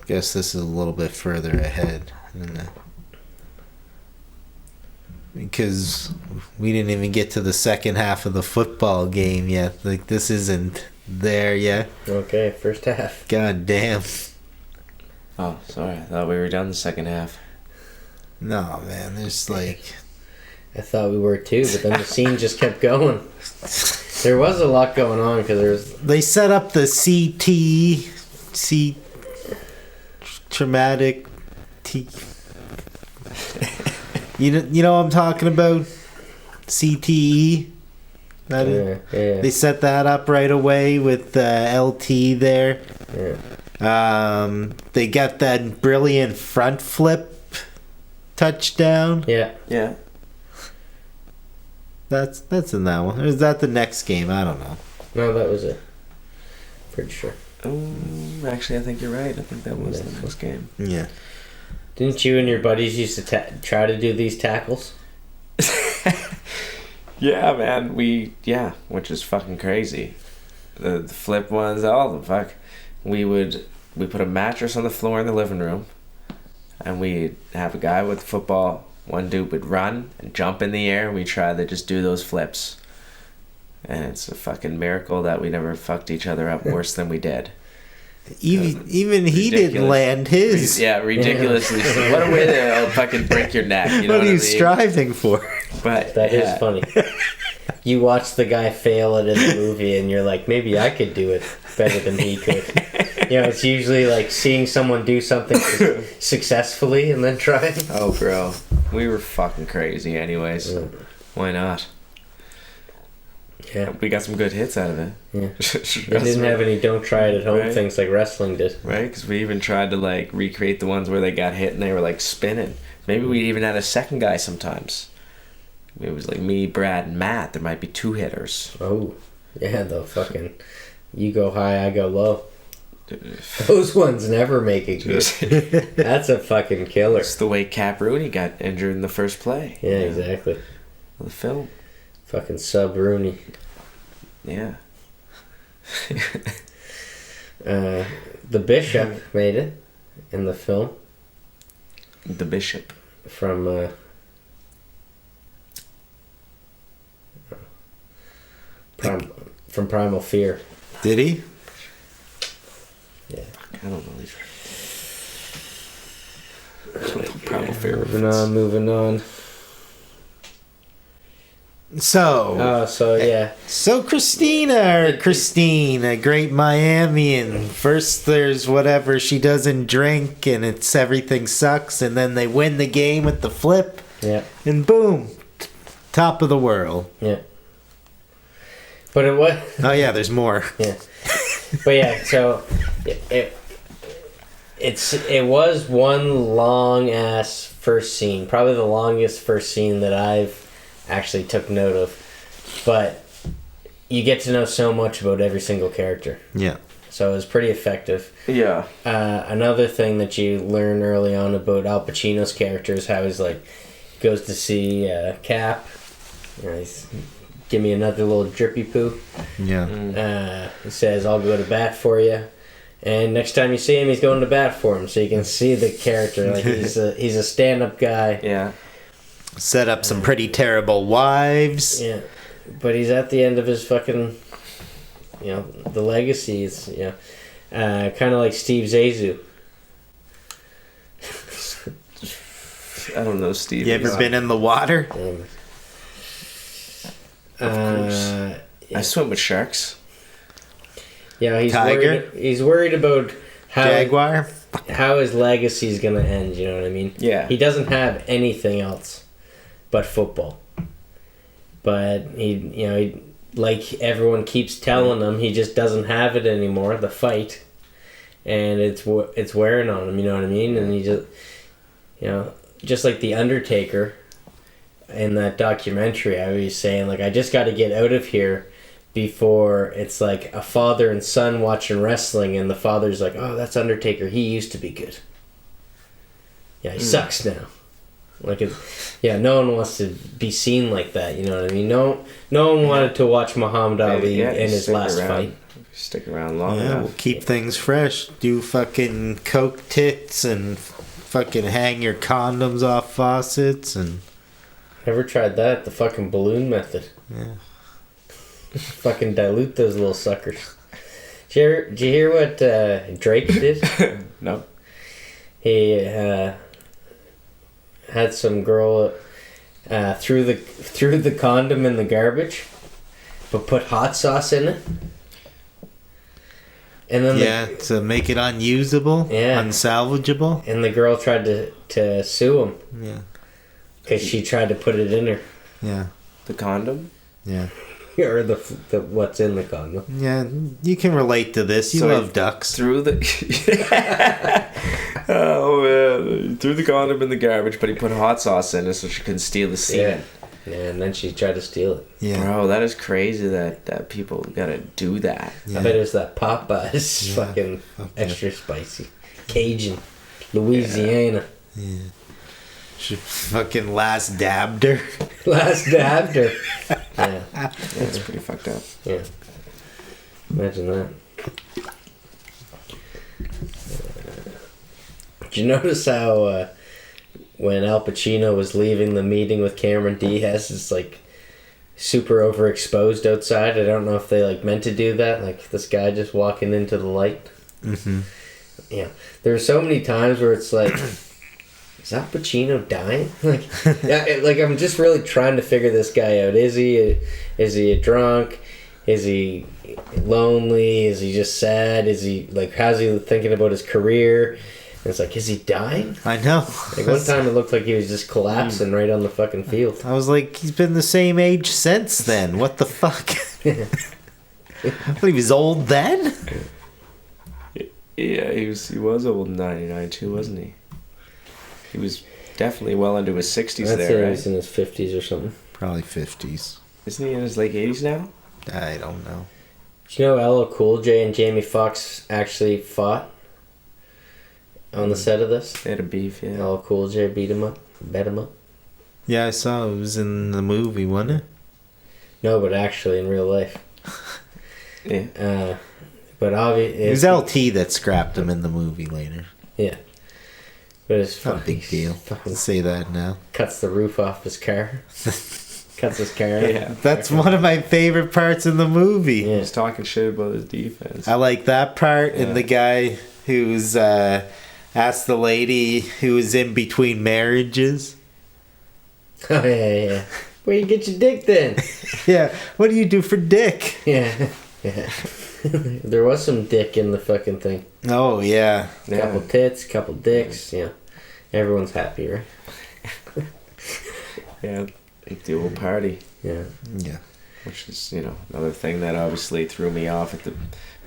guess this is a little bit further ahead. Because we didn't even get to the second half of the football game yet. This isn't there yet. Okay, first half. God damn. Oh, sorry. I thought we were done the second half. No, man. There's I thought we were too, but then the scene just kept going. There was a lot going on because They set up the traumatic T. You know what I'm talking about? CTE. yeah. They set that up right away with LT there. Yeah. They got that brilliant front flip touchdown. Yeah. Yeah. That's in that one. Or is that the next game? I don't know. No, that was it. Pretty sure. Actually, I think you're right. I think that was the next game. Yeah. Didn't you and your buddies used to try to do these tackles? Yeah, man. Which is fucking crazy. The flip ones, all the fuck. We put a mattress on the floor in the living room, and we'd have a guy with the football. One dude would run and jump in the air, and we try to just do those flips. And it's a fucking miracle that we never fucked each other up worse than we did. Even he didn't land his. Ridiculously. What a way to fucking break your neck. You know What are you I mean? striving for? But That is funny. You watch the guy fail it in the movie, and you're like, maybe I could do it better than he could. It's usually like seeing someone do something successfully and then trying. Oh, bro. We were fucking crazy anyways. Yeah. Why not? Yeah. We got some good hits out of it. Yeah. They didn't have any don't try it at home Right. things like wrestling did. Right? Because we even tried to, recreate the ones where they got hit and they were, spinning. Maybe we even had a second guy sometimes. It was me, Brad, and Matt. There might be 2 hitters. Oh. Yeah, the fucking... You go high, I go low. Those ones never make it good. That's a fucking killer. It's the way Cap Rooney got injured in the first play. Yeah, exactly. Of the film. Fucking sub Rooney. Yeah. The Bishop made it in the film The Bishop. from from Primal Fear. Did he? Yeah. I don't know these. Primal Fear. Moving on. So. Oh, so yeah. So Christine, a great Miamian. First there's whatever she doesn't drink and it's everything sucks, and then they win the game with the flip. Yeah. And boom. Top of the world. Yeah. But it was... Oh yeah, there's more. Yeah. But yeah, so It was one long ass first scene, probably the longest first scene that I've actually took note of, but you get to know so much about every single character. Yeah. So it was pretty effective. Yeah. Another thing that you learn early on about Al Pacino's character is how he's like, goes to see Cap. He's, give me another little drippy poo. Yeah. He says, I'll go to bat for you. And next time you see him, he's going to bat for him. So you can see the character. Like he's a stand-up guy. Yeah. Set up some pretty terrible wives. Yeah. But he's at the end of his fucking, the legacy. It's, kind of like Steve Zissou. I don't know, Steve. You ever been in the water? Of course. I swim with sharks. Yeah, he's Tiger? worried. He's worried about Jaguar? how his legacy is gonna end. You know what I mean? Yeah. He doesn't have anything else but football. But he like everyone keeps telling him, he just doesn't have it anymore. The fight, and it's wearing on him. You know what I mean? And he just, just like the Undertaker in that documentary, I was saying, like, I just got to get out of here before it's like a father and son watching wrestling, and the father's like, oh, that's Undertaker, he used to be good. Yeah, he sucks now. Like, no one wants to be seen like that, you know what I mean? No one wanted to watch Muhammad Ali in his last fight. Stick around long Yeah, enough. we'll keep things fresh. Do fucking coke tits and fucking hang your condoms off faucets and... Never tried that, the fucking balloon method. Yeah. Fucking dilute those little suckers. Did you hear what Drake did? No. He had some girl threw the condom in the garbage, but put hot sauce in it. And then to make it unusable, unsalvageable. And the girl tried to sue him. Yeah. Because she tried to put it in her. Yeah. The condom? Yeah. Or the what's in the condom. Yeah, you can relate to this. You love ducks. Threw the he threw the condom in the garbage, but he put hot sauce in it so she couldn't steal the semen. Yeah, and then she tried to steal it. Yeah. Bro, that is crazy that people gotta do that. Yeah. I bet it was that Popeyes fucking extra spicy. Cajun. Louisiana. Yeah. She fucking last dabbed her. Last dabbed her. Yeah. That's pretty fucked up. Yeah. Imagine that. Did you notice how when Al Pacino was leaving the meeting with Cameron Diaz, it's like super overexposed outside? I don't know if they like meant to do that. Like this guy just walking into the light. Mm-hmm. Yeah. There are so many times where it's like... Is Al Pacino dying? Like I'm just really trying to figure this guy out. Is he a drunk? Is he lonely? Is he just sad? Is he like how's he thinking about his career? And it's like, is he dying? I know. Like one time it looked like he was just collapsing right on the fucking field. I was like, he's been the same age since then. What the fuck? But he was old then? Yeah, he was old in 99 too, wasn't he? He was definitely well into his 60s I'd there, say right? he was in his 50s or something. Probably 50s. Isn't he in his late 80s now? I don't know. Do you know LL Cool J and Jamie Foxx actually fought on the set of this? They had a beef, yeah. LL Cool J bet him up. Yeah, I saw it was in the movie, wasn't it? No, but actually in real life. Yeah. But obviously... It was LT that scrapped him in the movie later. Yeah. But it's not a big deal. Fucking Say that now. Cuts the roof off his car. Cuts his car off. Yeah. That's one of my favorite parts in the movie. Yeah. He's talking shit about his defense. I like that part, and the guy who's asked the lady who was in between marriages. Oh, yeah. Where you get your dick then? Yeah, what do you do for dick? Yeah. There was some dick in the fucking thing. Oh, yeah. Couple tits, couple dicks, yeah. Everyone's happy, right? Yeah, the old party. Yeah. Yeah. which is, you know, another thing that obviously threw me off at the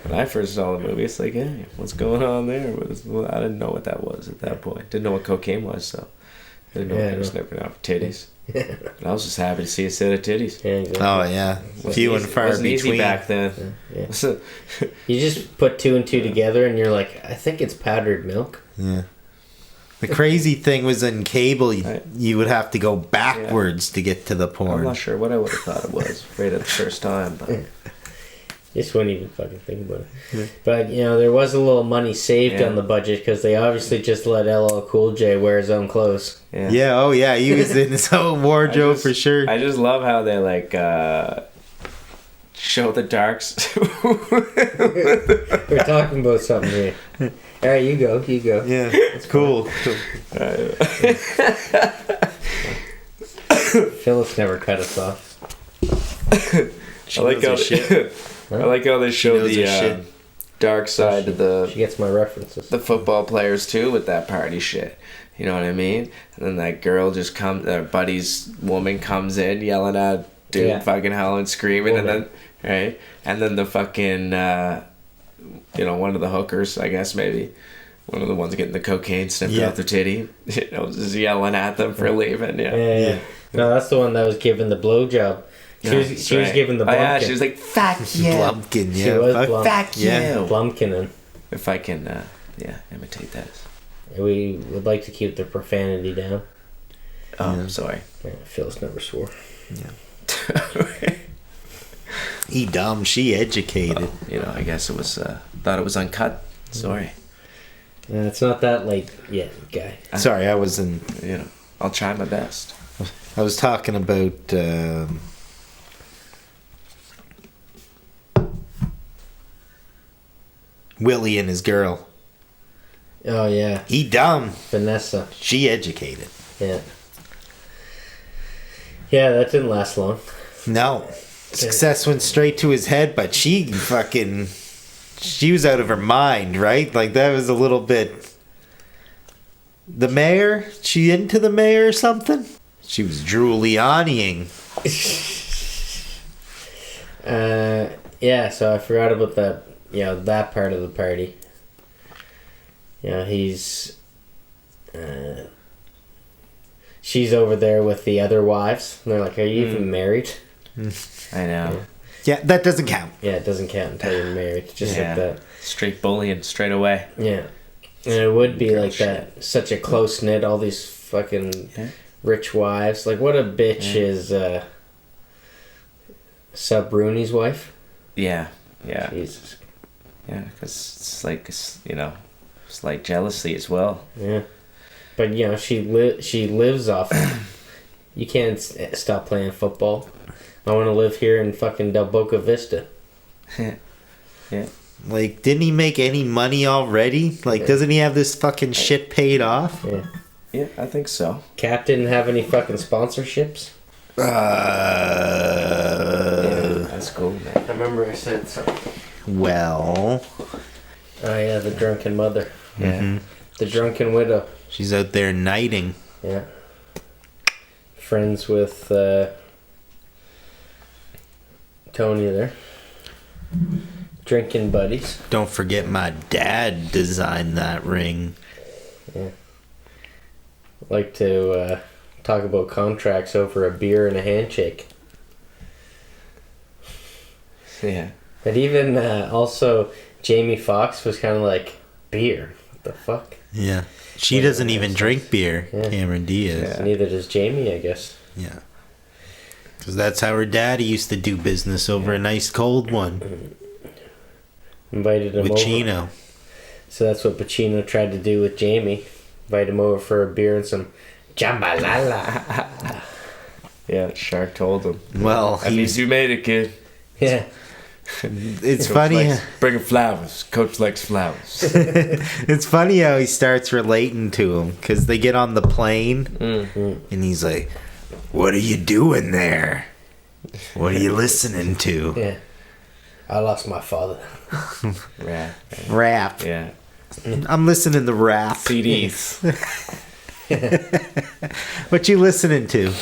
when I first saw the movie. It's like, hey, what's going on there? Well, I didn't know what that was at that point. Didn't know what cocaine was, so I didn't know they were sniffing out titties. But I was just happy to see a set of titties. Yeah, exactly. Oh yeah, few and far wasn't between. easy back then. Yeah. You just put 2 and 2 together, and you're like, I think it's powdered milk. Yeah. The crazy thing was in cable, you would have to go backwards to get to the porn. I'm not sure what I would have thought it was right at the first time, but Just wouldn't even fucking think about it. Yeah. But, you know, there was a little money saved on the budget because they obviously just let LL Cool J wear his own clothes. Yeah, oh yeah, he was in his own wardrobe for sure. I just love how they, like, show the darks. We're talking about something here. All right, you go. Yeah, it's cool. Phyllis never cut us off. I like how they show the dark side of the. She gets my references. The football players too with that party shit. You know what I mean? And then that girl just comes. Their buddy's woman comes in yelling at dude, fucking howling, screaming, and then right, and then the fucking you know, one of the hookers, I guess maybe. One of the ones getting the cocaine snipped out their titty, you know, just yelling at them for leaving. Yeah. No, that's the one that was given the blowjob. She was given the Blumpkin. Yeah, she was like, fuck you. Blumpkin, yeah. She was fuck you. Blumpkin. If I can, imitate that. We would like to keep the profanity down. Oh, I'm sorry. Yeah, Phyllis never swore. Yeah. He dumb, she educated. Well, you know, I guess it was, thought it was uncut. Sorry. Yeah, it's not that late yet, guy. Sorry, I wasn't. You know, I'll try my best. I was talking about Willie and his girl. Oh yeah. He dumb. Vanessa. She educated. Yeah. Yeah, that didn't last long. No. Success went straight to his head, but she was out of her mind, right? Like, that was a little bit... The mayor? She into the mayor or something? She was Giulianiing. Yeah, so I forgot about that, you know, that part of the party. You know, he's... she's over there with the other wives. And they're like, are you even married? I know. Yeah, that doesn't count. Yeah, it doesn't count until you're married. Just like that. Straight bullying, straight away. Yeah. And it would be like that. Such a close-knit, all these fucking rich wives. Like, what a bitch is Sub Rooney's wife? Yeah. Jesus. Yeah, because it's like, you know, it's like jealousy as well. Yeah. But, you know, she lives off... You can't stop playing football. I want to live here in fucking Del Boca Vista. Yeah. Like, didn't he make any money already? Like, doesn't he have this fucking shit paid off? Yeah. Yeah, I think so. Cap didn't have any fucking sponsorships? Yeah, that's cool, man. I remember I said something. Well... Oh, yeah, the drunken mother. Yeah. Mm-hmm. The drunken widow. She's out there knighting. Yeah. Friends with Tony there. Drinking buddies. Don't forget my dad designed that ring. Yeah. Like to talk about contracts over a beer and a handshake. Yeah. But even also Jamie Foxx was kind of like, beer? What the fuck? Yeah. She doesn't even drink beer, Yeah. Cameron Diaz. Yeah. Neither does Jamie, I guess. Yeah. Because that's how her daddy used to do business over a nice cold one. Invited him With over. Chino. So that's what Pacino tried to do with Jamie. Invite him over for a beer and some jambalala. Yeah, Shark told him. Well, At least you made it, kid. Yeah. it's Coach funny. Bring flowers. Coach likes flowers. It's funny how he starts relating to him because they get on the plane and he's like, "What are you doing there? What are you listening to?" Yeah. I lost my father. Rap. Yeah. I'm listening to rap. CDs. What you listening to?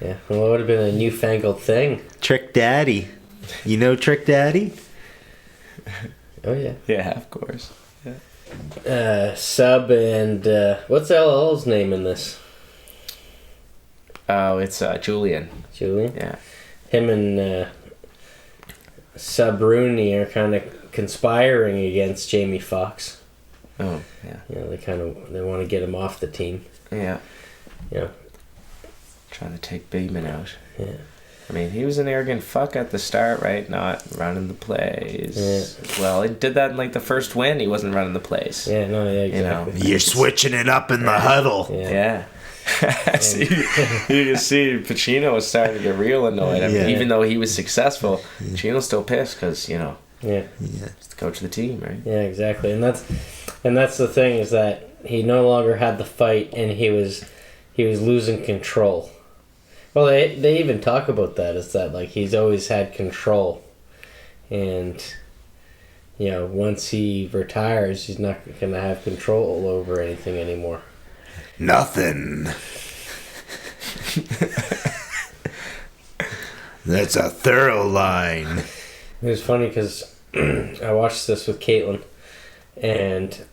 Yeah, well, it would have been a newfangled thing. Trick Daddy. You know Trick Daddy? Oh, yeah. Yeah, of course. Sub and... what's LL's name in this? Oh, it's Julian. Julian? Yeah. Him and Sub Rooney are kind of conspiring against Jamie Foxx. Oh, yeah. You know, they want to get him off the team. Yeah. Yeah. Trying to take Beamin out. Yeah. I mean, he was an arrogant fuck at the start, right? Not running the plays. Yeah. Well, he did that in like the first win. He wasn't running the plays. Yeah, no, yeah, exactly. You know. You're switching it up in the huddle. Yeah. See, you can see Pacino was starting to get real annoyed. I mean, Yeah. even though he was successful, Pacino's still pissed because, you know, Yeah. he's the coach of the team, right? Yeah, exactly. And that's the thing, is that he no longer had the fight, and he was losing control. Well, they even talk about that, is that like he's always had control, and you know, once he retires, he's not going to have control over anything anymore. Nothing. That's a thorough line. It was funny because I watched this with Caitlin, and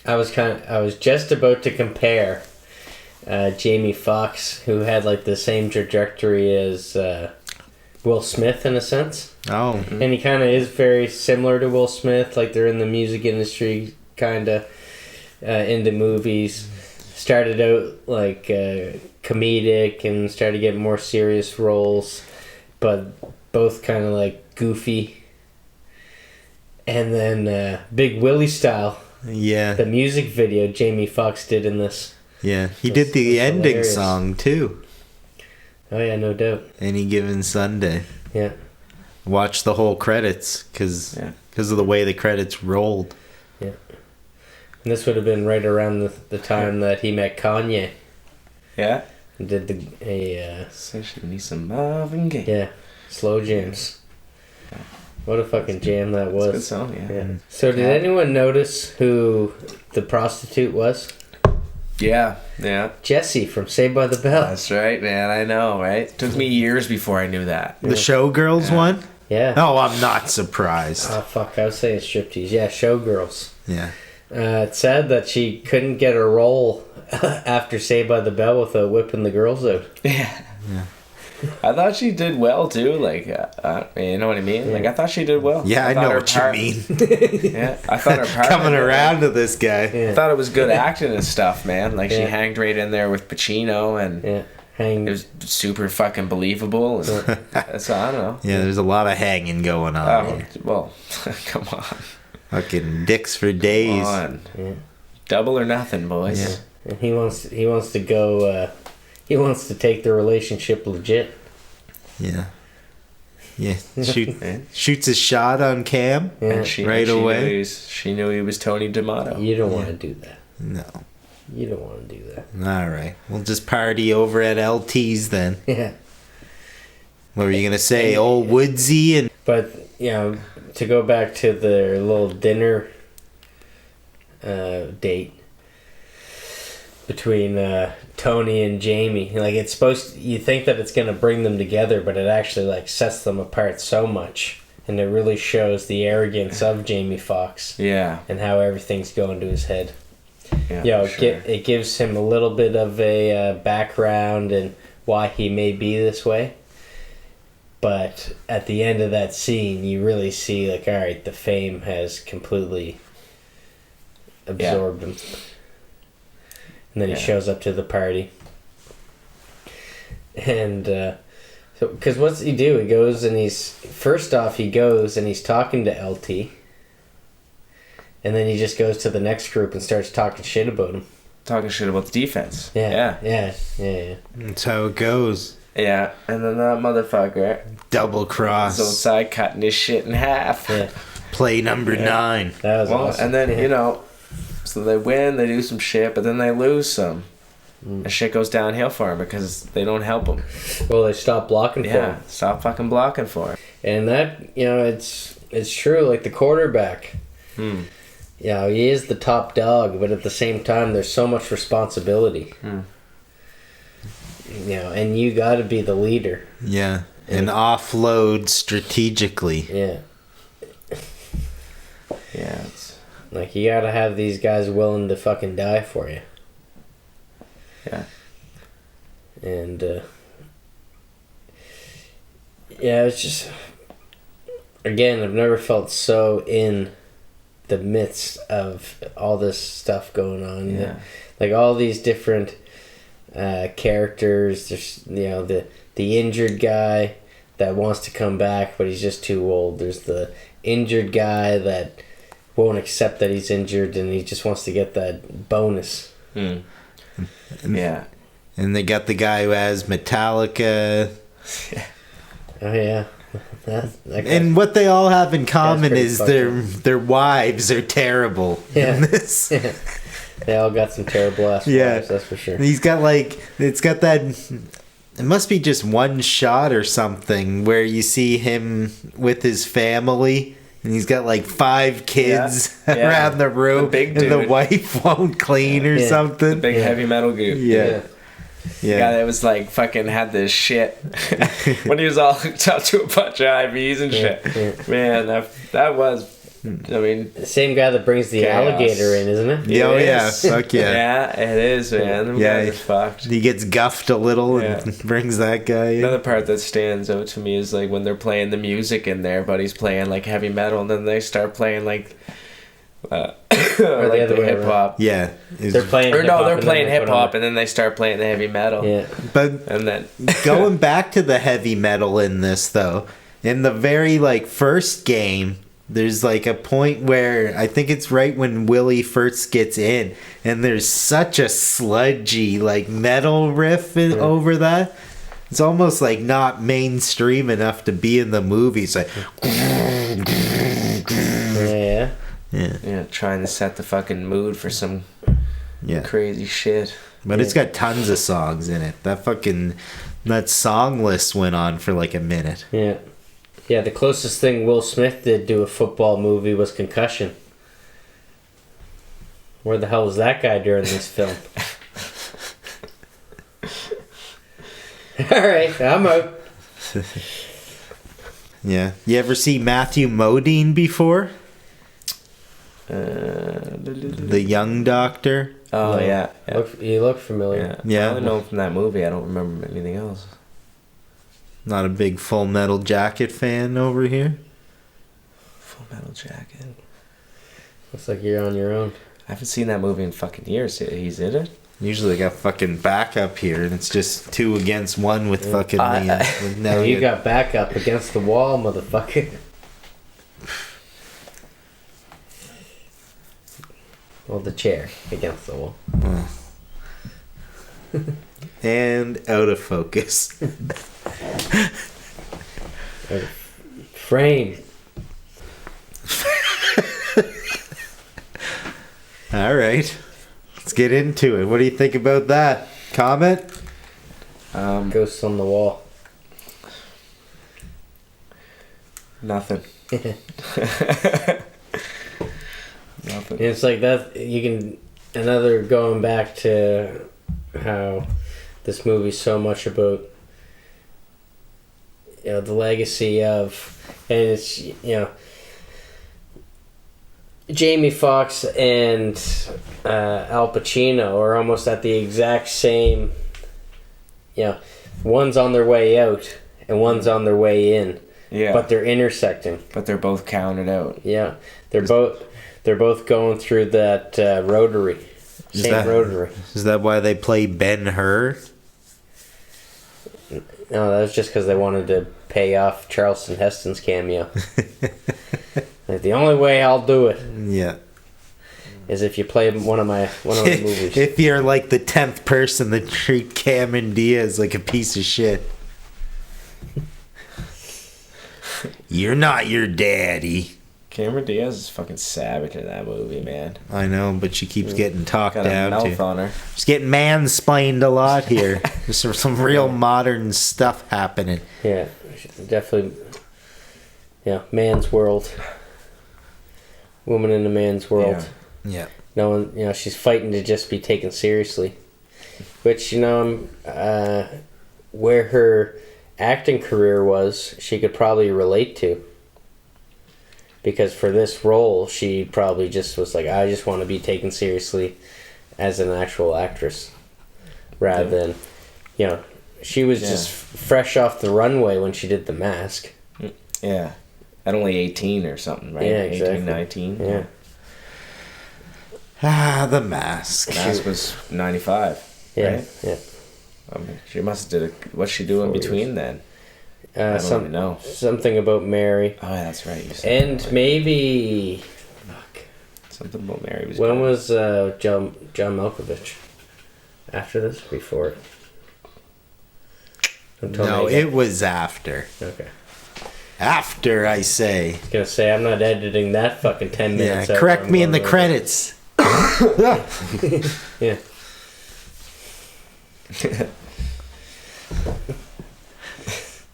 I was just about to compare Jamie Foxx, who had like the same trajectory as Will Smith in a sense. Oh. And he kind of is very similar to Will Smith. Like, they're in the music industry, kind of into movies. Started out like comedic and started getting more serious roles, but both kind of like goofy. And then Big Willie Style, Yeah. the music video Jamie Foxx did in this. Yeah. He did the That's ending hilarious. song too. Oh yeah, no doubt. Any Given Sunday. Yeah. Watch the whole credits because of the way the credits rolled. Yeah. And this would have been right around the time that he met Kanye. Yeah. And did So she needs some Marvin Gaye. yeah, slow jams. What a fucking jam that It's a good was. song, yeah. So did anyone notice who the prostitute was? Yeah. Jessie from Saved by the Bell. That's right, man. I know, right? Took me years before I knew that. The Showgirls one? Yeah. Oh, I'm not surprised. Oh fuck, I was saying striptease. Yeah, Showgirls. Yeah. It's sad that she couldn't get a role after Saved by the Bell without whipping the girls out. Yeah. I thought she did well too. Like, you know what I mean? Like, I thought she did well. Yeah, I thought know her what you mean. Yeah, I thought her part Coming around to this guy. I thought it was good acting and stuff, man. Like, she Yeah. hanged right in there with Pacino, and Yeah. it was super fucking believable. And so I don't know. Yeah, there's a lot of hanging going on. Oh, here. well, come on. Fucking dicks for days. Come on. Yeah. Double or nothing, boys. Yeah. And he wants to go. He wants to take the relationship legit. Yeah. Yeah. Shoots a shot on cam. Yeah. And she Right she away. Knew she knew he was Tony D'Amato. You don't want to do that. No. You don't want to do that. All right. We'll just party over at LT's then. Yeah. What were you going to say? Old Woodsy and... But, you know, to go back to their little dinner date between Tony and Jamie, like, it's supposed to, you think that it's going to bring them together, but it actually like sets them apart so much, and it really shows the arrogance of Jamie Foxx. Yeah. And how everything's going to his head. Yeah. You know, for sure. it gives him a little bit of a background and why he may be this way. But at the end of that scene, you really see, like, all right, the fame has completely absorbed him. And then he shows up to the party. And, so, because what's he do? He goes and first off, he goes and he's talking to LT. And then he just goes to the next group and starts talking shit about him. Talking shit about the defense. Yeah. That's how it goes. Yeah. And then that motherfucker Double is cross. outside cutting his shit in half. Yeah. Play number 9. That was Well, awesome. and then, you know, so they win, they do some shit, but then they lose some. And shit goes downhill for him because they don't help him. Well, they stopped blocking for Yeah, him. stop fucking blocking for him. And that, you know, it's true. Like, the quarterback, you know, he is the top dog, but at the same time, there's so much responsibility. and you got to be the leader. Yeah. And offload strategically. Yeah. Yeah. It's, Like, you got to have these guys willing to fucking die for you. yeah. And, yeah, it's just... Again, I've never felt so in the midst of all this stuff going on. Yeah. Like, all these different characters. There's, the injured guy that wants to come back, but he's just too old. There's the injured guy that won't accept that he's injured, and he just wants to get that bonus. Mm. And, Yeah. And they got the guy who has Metallica. Oh, yeah. That guy- And what they all have in common pretty is fucked their wives are terrible. Yeah. In this. Yeah. They all got some terrible ass Yeah. wives, that's for sure. He's got it's got that. It must be just one shot or something where you see him with his family. And he's got like 5 kids Yeah. around the room. The big and the dude. wife won't clean or Yeah. something. Big heavy metal group. Yeah. Yeah, that was like fucking had this shit when he was all hooked up to a bunch of IVs and shit. Yeah. Man, that was. I mean, The same guy that brings the Chaos. alligator in, isn't it? Yeah, oh, it yeah. is. Fuck yeah. Yeah, it is, man. Them Yeah. guys are fucked. He gets guffed a little Yeah. and brings that guy in. Another part that stands out to me is like when they're playing the music in there, but he's playing like heavy metal, and then they start playing like the like other the way hip hop. Yeah. They're playing Or no, hip-hop they're and playing then they hip put on hop, and then they start playing the heavy metal. Yeah. But And then going back to the heavy metal in this, though, in the very first game, there's like a point where I think it's right when Willie first gets in, and there's such a sludgy metal riff over that. It's almost like not mainstream enough to be in the movie. It's like, Yeah. yeah, trying to set the fucking mood for some yeah. crazy shit. But it's got tons of songs in it. That song list went on for like a minute. Yeah. Yeah, the closest thing Will Smith did to a football movie was Concussion. Where the hell was that guy during this film? Alright, I'm out. Yeah. You ever see Matthew Modine before? The young doctor? Oh, No. yeah. Yeah. You look familiar. Yeah. Yeah. I only know him from that movie. I don't remember anything else. Not a big Full Metal Jacket fan over here. Full Metal Jacket. Looks like you're on your own. I haven't seen that movie in fucking years. He's in it? Usually they got fucking backup here, and it's just 2 against 1 with fucking with No, Nelly. you got back up against the wall, motherfucker. Well, the chair against the wall. And out of focus. Frame. All right. Let's get into it. What do you think about that? Comment? Ghosts on the wall. Nothing. Nothing. It's like that. You can another going back to how this movie's so much about the legacy of, and it's Jamie Foxx and Al Pacino are almost at the exact same. One's on their way out and one's on their way in. Yeah. But they're intersecting. But they're both counted out. Yeah, they're both going through that rotary. Same rotary. Is that why they play Ben-Hur? No, that was just because they wanted to pay off Charleston Heston's cameo. Like, the only way I'll do it Yeah. is if you play one of my movies. If you're like the 10th person that treat Cameron Diaz like a piece of shit. You're not your daddy. Cameron Diaz is fucking savage in that movie, man. I know, but she keeps getting talked Got a down mouth to. on her. She's getting mansplained a lot here. There's some real modern stuff happening. Yeah, definitely. Yeah, man's world. Woman in a man's world. Yeah. No one, she's fighting to just be taken seriously. Which, where her acting career was, she could probably relate to. Because for this role, she probably just was like, I just want to be taken seriously as an actual actress. Rather than, you know, she was just fresh off the runway when she did The Mask. Yeah. At only 18 or something, right? Yeah, exactly. 18, 19. Yeah. Ah, The Mask. Mask was 95. Yeah, right? yeah. I mean, she must have did what's she doing 4 between then? I don't even know. Something about Mary. Oh, yeah, that's right. You said And that, right? maybe... Something about Mary was When good. was John Malkovich? After this? Before it? Don't tell No, me it was after. Okay. After, I say. I was gonna say, I'm not editing that fucking 10 Yeah, minutes. out correct from me in the one credits. Yeah.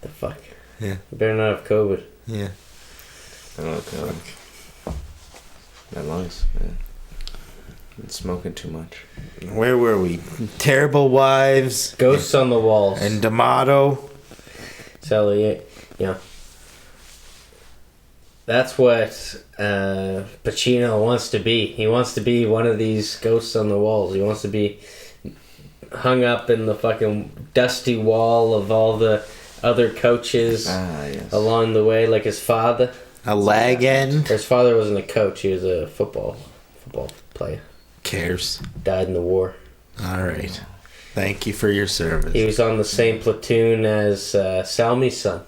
The fuck? Yeah. You better not have COVID. Yeah. Oh, God. My lungs, man. Been smoking too much. Where were we? Terrible Wives Ghosts on the walls. and D'Amato. So, yeah. That's what Pacino wants to be. He wants to be one of these ghosts on the walls. He wants to be hung up in the fucking dusty wall of all the other coaches Yes. along the way, like his father. A lag end. Or his father wasn't a coach; he was a football player. Cares. Died in the war. All right. Thank you for your service. He was on the same platoon as Salmi's son.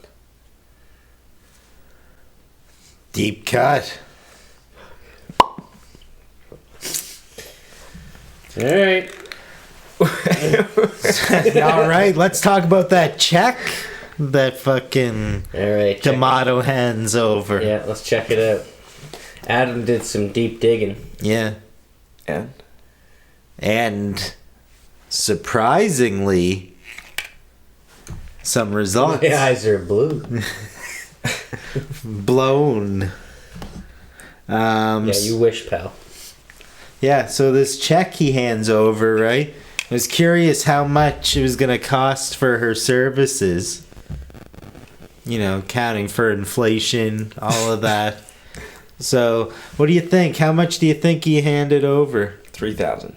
Deep cut. All right. All right, let's talk about that check that fucking All right. check- D'Amato hands over. Yeah, let's check it out. Adam did some deep digging. Yeah. And? And surprisingly, some results. My eyes are blue. Blown. Yeah, you wish, pal. Yeah, so this check he hands over, right? I was curious how much it was going to cost for her services. You know, counting for inflation, all of that. So, what do you think? How much do you think he handed over? 3,000.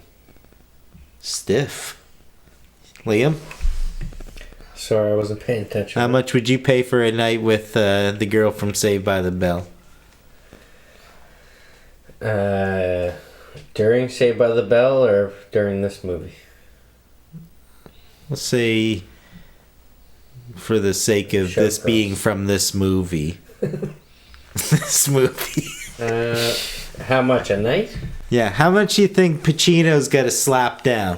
Stiff. Liam, Sorry, I wasn't paying attention. how much would you pay for a night with the girl from Saved by the Bell? During Saved by the Bell or during this movie? Let's say, for the sake of Show this price. being from this movie. This movie. How much a night? Yeah, how much do you think Pacino's got to slap down?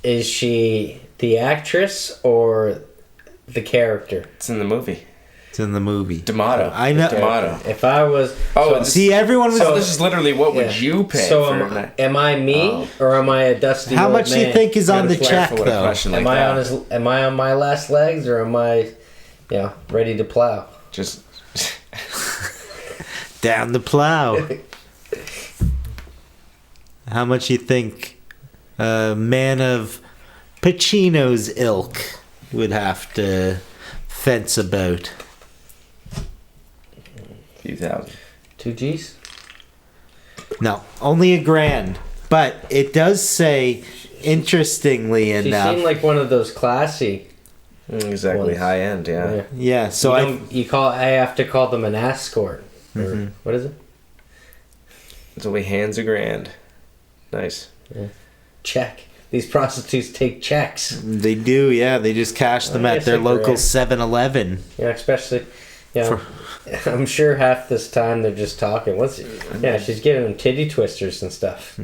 Is she the actress or the character? It's in the movie. It's in the movie. D'Amato. I know. D'Amato. If I was... Oh, See, everyone was. So this is literally what would Yeah. you pay So for am, a night? am I me or am I a dusty how old much do you man? think is on the Gotta check, clarify what a though? question like Am I that. am I on my last legs or am I, ready to plow? Just Down the plow. How much you think a man of Pacino's ilk would have to fence about? a few thousand. 2 G's? No, only $1,000. But it does say, interestingly She enough, seemed like one of those classy. Exactly, Ones. high end, yeah. yeah. So I have to call them an escort. Or, Mhm. what is it? It's only hands $1,000. Nice. Check. These prostitutes take checks. they do, yeah. They just cash them I at guess their I local agree. 7-Eleven. Yeah, especially, I'm sure half this time they're just talking. She's giving them titty twisters and stuff.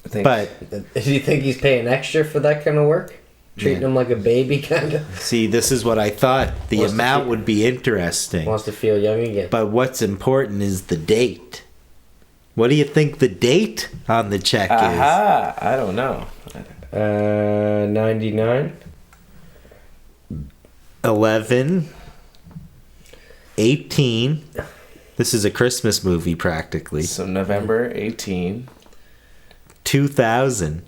I think But Do you think he's paying extra for that kind of work? Treating him like a baby, kind of? see, this is what I thought. The Wants to amount feel- would be interesting. Wants to feel young again. But what's important is the date. What do you think the date on the check aha, I don't know. 99? is? 11, 18. This is a Christmas movie practically. So November 18. 2000.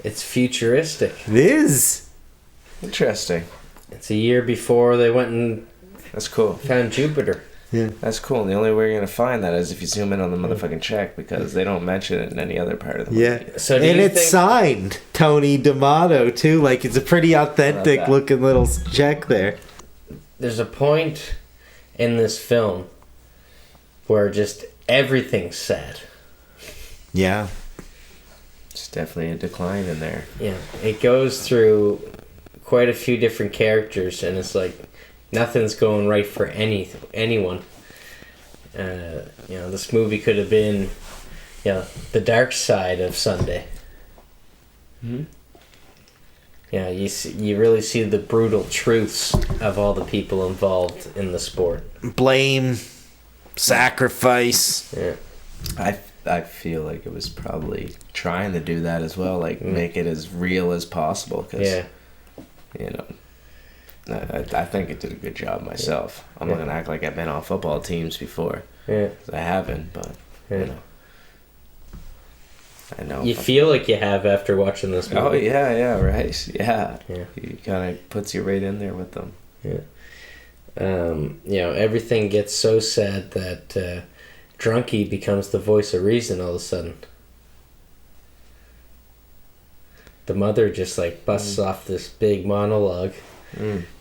It's futuristic. It is. Interesting. It's a year before they went and That's cool. found Jupiter. Yeah. That's cool. And the only way you're gonna find that is if you zoom in on the motherfucking check, because they don't mention it in any other part of the movie. Yeah. So do And you it's think- signed Tony D'Amato too. Like it's a pretty authentic that. looking little check there. There's a point in this film where just everything's sad. Yeah. It's definitely a decline in there. Yeah, it goes through quite a few different characters, and it's like nothing's going right for anyone. This movie could have been, the dark side of Sunday. Mm-hmm. Yeah, you really see the brutal truths of all the people involved in the sport. Blame, sacrifice. Yeah, I feel like it was probably trying to do that as well, like make it as real as possible. Cause, yeah, I think it did a good job myself. I'm not gonna act like I've been on football teams before. yeah. 'Cause I haven't, but Yeah. I know. You feel like you have after watching this movie. Oh yeah, right, yeah. Yeah. He kind of puts you right in there with them. Everything gets so sad that Drunky becomes the voice of reason all of a sudden. The mother just busts off this big monologue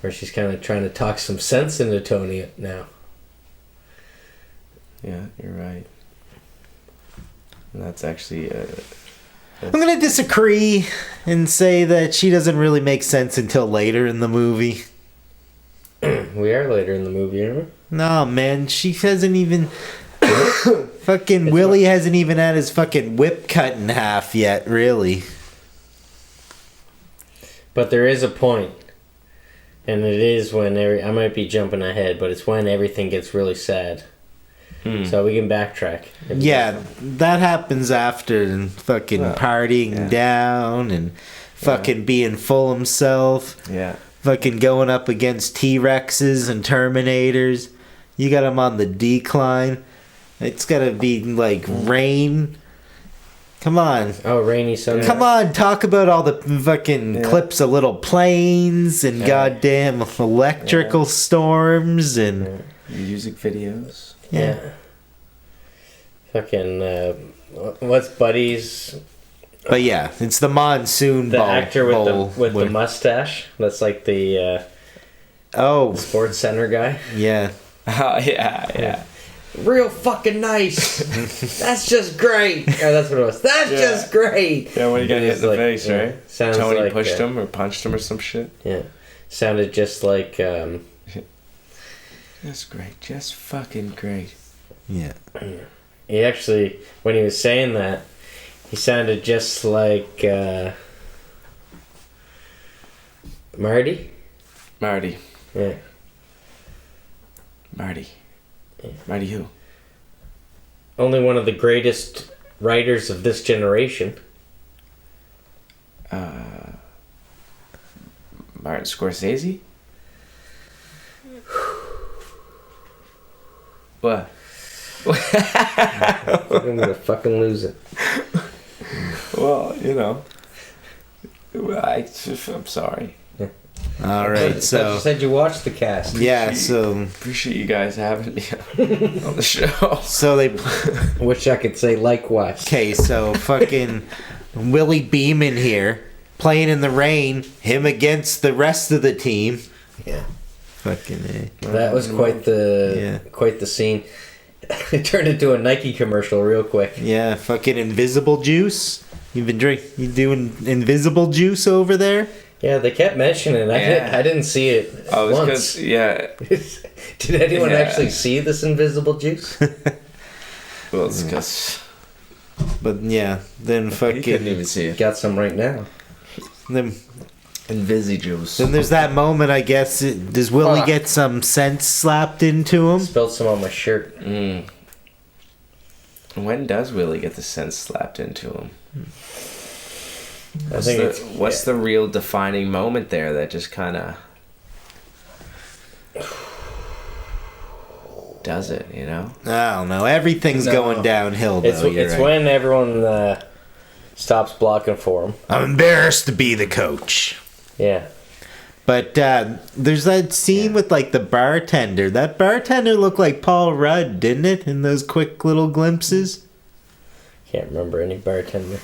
where she's kind of trying to talk some sense into Tony now. Yeah, you're right. And that's actually. I'm gonna disagree and say that she doesn't really make sense until later in the movie. We are later in the movie, aren't we? No, man, she hasn't even. Fucking Willie hasn't even had his fucking whip cut in half yet, really. But there is a point, and it is when I might be jumping ahead, but it's when everything gets really sad. So we can backtrack. Yeah, that happens after and fucking partying down and fucking being full himself. Yeah. Fucking going up against T-Rexes and Terminators. You got him on the decline. It's gotta be like rain. Come on. Oh, Rainy Sunday. Come on, talk about all the fucking clips of little planes and goddamn electrical storms and Music videos. Yeah. Fucking, what's Buddy's... But yeah, it's the monsoon The bowl. actor with the mustache. That's like the Oh, sports center guy. yeah. Oh yeah. Real fucking nice. That's just great. Oh, that's what it was. That's just great. Yeah, when he got hit in the face, yeah, right? Sounds Tony like, pushed him or punched him or some shit. Yeah. Sounded just like... Just great. Just fucking great. Yeah. He actually, when he was saying that, he sounded just like Marty. Marty. Yeah. Marty who? Only one of the greatest writers of this generation. Martin Scorsese? What? I'm gonna fucking lose it. Well, I'm sorry. All right, You so said you watched the cast. yeah, so Appreciate you guys having me on the show. so they Wish I could say likewise. okay, so fucking Willie Beamin here playing in the rain, him against the rest of the team. Yeah. Fucking That was quite the scene. It turned into a Nike commercial real quick. yeah, fucking invisible juice. You doing invisible juice over there? Yeah, they kept mentioning it. I didn't see it Oh, it's once. because, yeah. Did anyone Yeah. actually see this invisible juice? Well, it's because But yeah, then you couldn't fucking even see it. Got some right now. then Invisijuice. then there's that moment. I guess does Willie Fuck. get some sense slapped into him? Spilled some on my shirt. When does Willie get the sense slapped into him? I think What's the real defining moment there that just kind of does it, I don't know. Everything's No. going downhill though. It's you're right. when everyone stops blocking for him. I'm embarrassed to be the coach. Yeah. But there's that scene with like the bartender. That bartender looked like Paul Rudd, didn't it? In those quick little glimpses. Can't remember any bartender.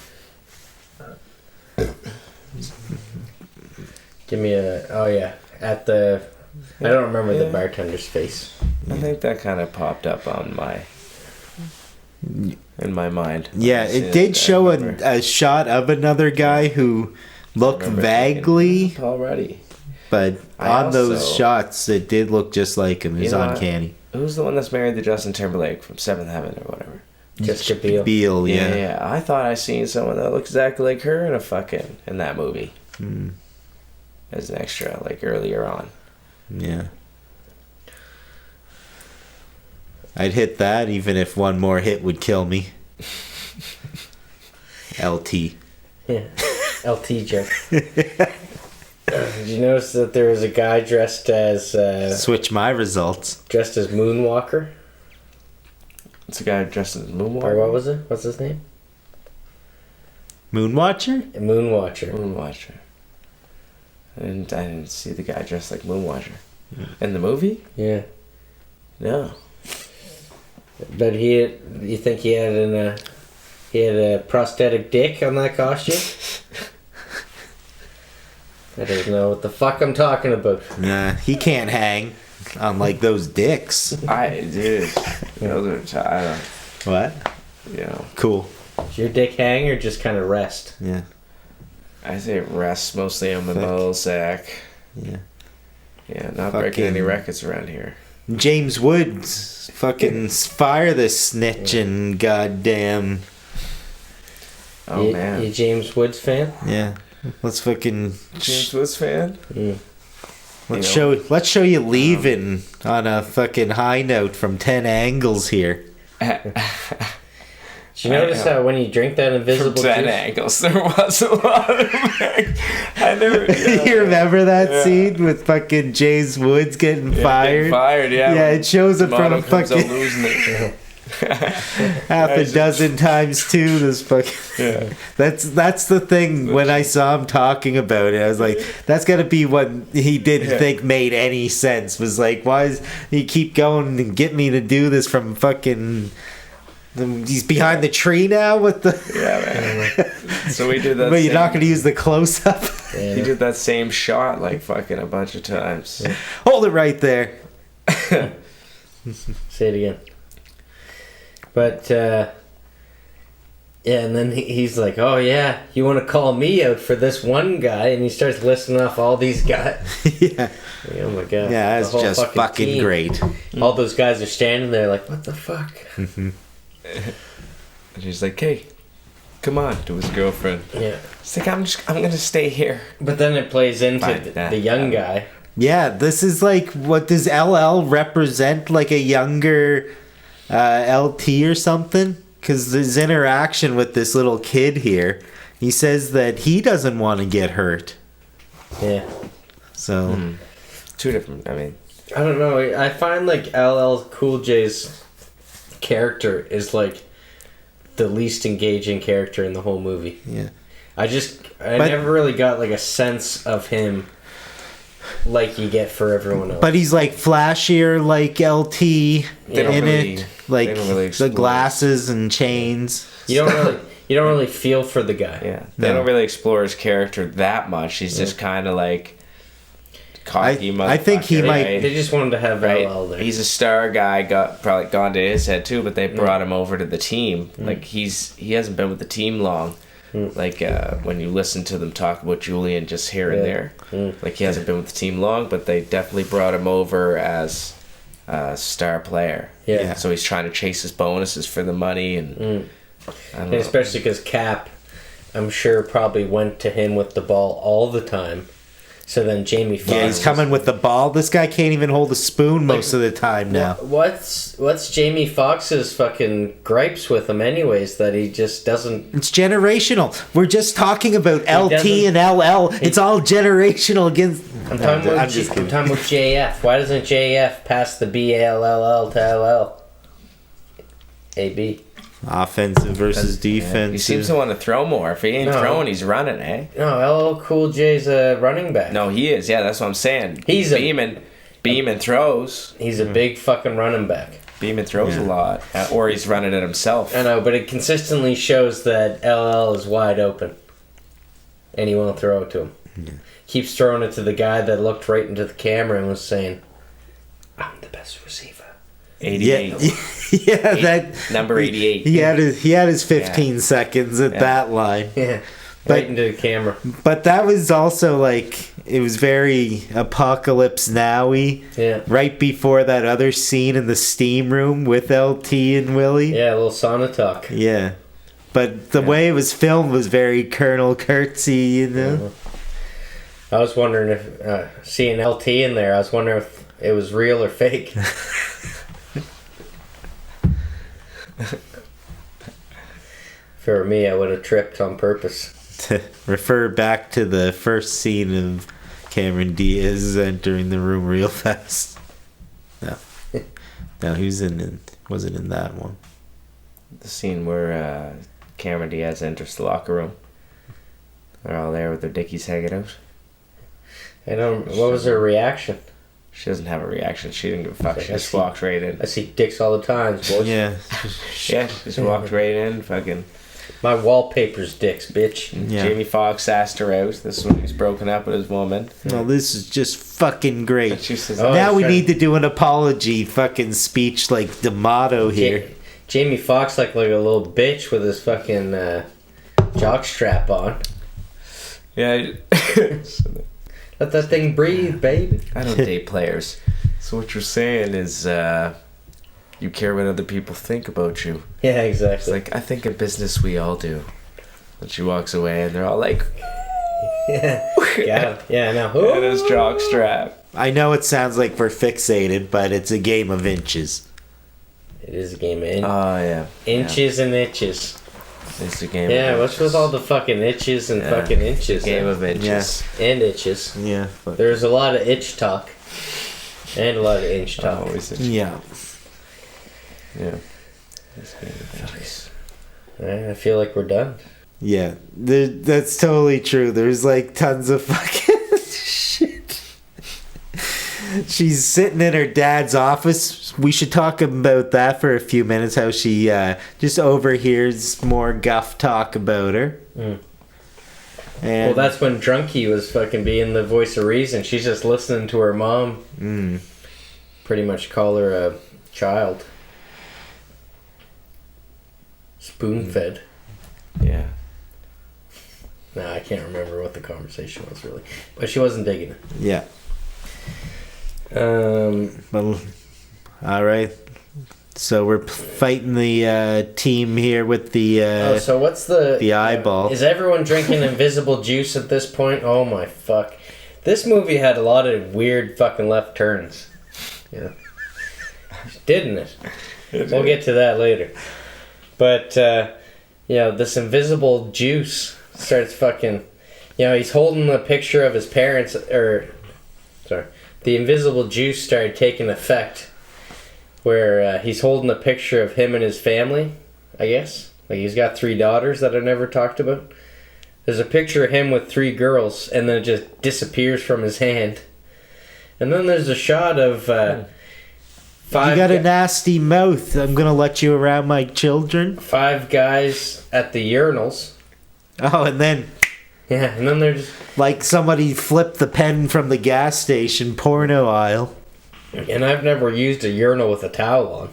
Give me a... Oh, yeah. At the... I don't remember the bartender's face. I think that kind of popped up on in my mind. Yeah, it did show a shot of another guy who looked vaguely... Already. But on those shots, it did look just like him. It was uncanny. Who's the one that's married to Justin Timberlake from Seventh Heaven or whatever? Jessica Biel. Biel, yeah. Yeah. I thought I seen someone that looked exactly like her in that movie. As an extra, like earlier on. Yeah. I'd hit that even if one more hit would kill me. LT. Yeah. LT joke. Did you notice that there was a guy dressed as... Switch my results. Dressed as Moonwalker? It's a guy dressed as Moonwalker. Or what was it? What's his name? Moonwatcher? Moonwatcher. Moonwatcher. I didn't see the guy dressed like Moonwatcher. In the movie? Yeah. No. But you think he had a prosthetic dick on that costume? I don't know what the fuck I'm talking about. Nah, he can't hang. Unlike those dicks. Those are... I don't... What? You know. Cool. Does your dick hang or just kind of rest? Yeah. I say it rests mostly on my ball sack. Yeah. Yeah, not breaking any records around here. James Woods. Fucking fire this snitch and goddamn... Oh, man. You a James Woods fan? Yeah. Let's fucking... James Woods fan? Let's show you leaving on a fucking high note from 10 angles here. Did you notice how when you drink that invisible from 10 juice... angles, there was a lot of... I never... You remember that scene with fucking James Woods getting fired? Getting fired, yeah. Yeah, it shows him from Mono comes fucking... out losing it. half a dozen times too. This fucking... Yeah. That's the thing. When I saw him talking about it, I was like, that's gotta be what he didn't think made any sense. Was like, why does he keep going and get me to do this from fucking... He's behind the tree now with the... Yeah, man. So we did that. But you're not going to use the close-up? Yeah. He did that same shot like fucking a bunch of times. Yeah. Hold it right there. Say it again. But, yeah, and then he's like, oh, yeah, you want to call me out for this one guy? And he starts listing off all these guys. Yeah. Oh, my God. Yeah, that's just fucking team. Great. All those guys are standing there like, what the fuck? And she's like, hey, come on, to his girlfriend. Yeah. She's like, I'm gonna stay here. But then it plays into the young guy. Yeah, this is like, what does LL represent? Like a younger LT or something? Because his interaction with this little kid here, he says that he doesn't want to get hurt. Yeah. So. Two different, I mean. I don't know. I find like LL Cool J's character is like the least engaging character in the whole movie. Yeah. I never really got like a sense of him like you get for everyone else. But he's like flashier like LT in it. Like the glasses and chains. You don't really feel for the guy. Yeah. They don't really explore his character that much. He's just kind of like cocky. I think he might. They just wanted to have LL there. He's a star guy. Probably gone to his head too, but they brought him over to the team. Like he hasn't been with the team long. Like when you listen to them talk about Julian just here and there, like he hasn't been with the team long, but they definitely brought him over as a star player. Yeah. So he's trying to chase his bonuses for the money and especially because Cap, I'm sure, probably went to him with the ball all the time. So then Jamie Foxx... Yeah, he's coming with the ball. This guy can't even hold a spoon most of the time now. What's Jamie Foxx's fucking gripes with him anyways, that he just doesn't... It's generational. We're just talking about LT and LL. It's all generational against... I'm talking about JF. Why doesn't JF pass the BALL to LL? AB. Offensive versus He defensive. seems to want to throw more. If he ain't No. throwing, he's running, eh? No, LL Cool J's a running back. No, he is. Yeah, that's what I'm saying. He's a- Beamin throws. He's a big fucking running back. Beamin throws a lot. Or he's running it himself. I know, but it consistently shows that LL is wide open. And he won't throw it to him. Yeah. Keeps throwing it to the guy that looked right into the camera and was saying, I'm the best receiver. 88. Yeah, that Number 88. He had his 15 seconds at that line. Yeah. But- Right into the camera. But that was also like, it was very Apocalypse Now-y. Yeah. Right before that other scene in the steam room with LT and Willie. Yeah, a little sauna talk. Yeah. But the way it was filmed was very Colonel Kurtzy, you know? I was wondering if, seeing LT in there, I was wondering if it was real or fake. If it were me, I would have tripped on purpose. To refer back to the first scene of Cameron Diaz entering the room real fast. No, he wasn't in that one. The scene where Cameron Diaz enters the locker room. They're all there with their dickies hanging out. What was her reaction? She doesn't have a reaction. She didn't give a fuck. Like, She I just see- walks right in. I see dicks all the time, boys. Yeah. Yeah, just walked right in. Fucking My wallpaper's dicks, bitch. Yeah. Jamie Foxx asked her out. This is when he's broken up with his woman. Well, this is just fucking great. And she says, Oh, Now we sorry. need to do an apology fucking speech like D'Amato here. Jamie Foxx like a little bitch with his fucking jockstrap on. yeah. Let that thing breathe, baby. I don't date players. So what you're saying is you care what other people think about you. Yeah, It's exactly. like, I think in business we all do. And she walks away and they're all like, Yeah, yeah, now. and his jock strap. I know it sounds like we're fixated, but it's a game of inches. It is a game of Oh, yeah. inches and itches. It's a game Yeah, of what's with inches. all the fucking itches and Yeah, fucking inches? Game of inches. and itches. Yeah. There's a lot of itch talk. And a lot of inch talk. Always a Yeah. Yeah. It's game of inches. Alright, I feel like we're done. Yeah. That's totally true. There's like tons of fucking shit. She's sitting in her dad's office. We should talk about that for a few minutes. How she just overhears more guff talk about her. Mm. And Well, that's when Drunky was fucking being the voice of reason. She's just listening to her mom pretty much call her a child. Spoon fed. Yeah. Nah, I can't remember what the conversation was really. But she wasn't digging it. yeah. Um, All right. So we're fighting the team here with the. so what's the eyeball. Is everyone drinking invisible juice at this point? Oh my fuck! This movie had a lot of weird fucking left turns. Yeah, didn't it? We'll get to that later. But this invisible juice starts fucking. He's holding a picture of his parents, the invisible juice started taking effect. Where he's holding a picture of him and his family, I guess. Like he's got 3 daughters that are never talked about. There's a picture of him with 3 girls, and then it just disappears from his hand. And then there's a shot of 5. You got a nasty mouth. I'm gonna let you around my children. 5 guys at the urinals. Oh, and then Yeah, and then they're just. like somebody flipped the pen from the gas station porno aisle. And I've never used a urinal with a towel on.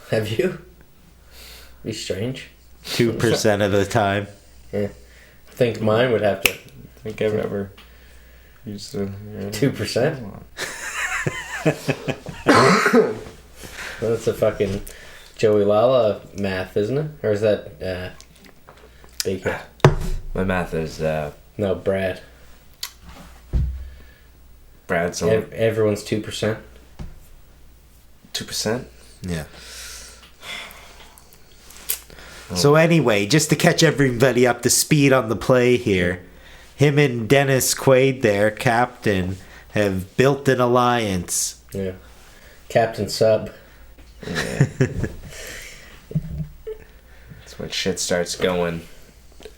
Have you? Be strange. 2% of the time. I think mine would have to. I think I've ever used the 2%? Well, that's a fucking Joey Lala math, isn't it? Or is that Big Hit? My math is No, Brad. Brad's on Everyone's 2%. 2%. Yeah. So anyway, just to catch everybody up to speed on the play here, him and Dennis Quaid there, captain, have built an alliance. Yeah. Captain Sub. Yeah. That's when shit starts going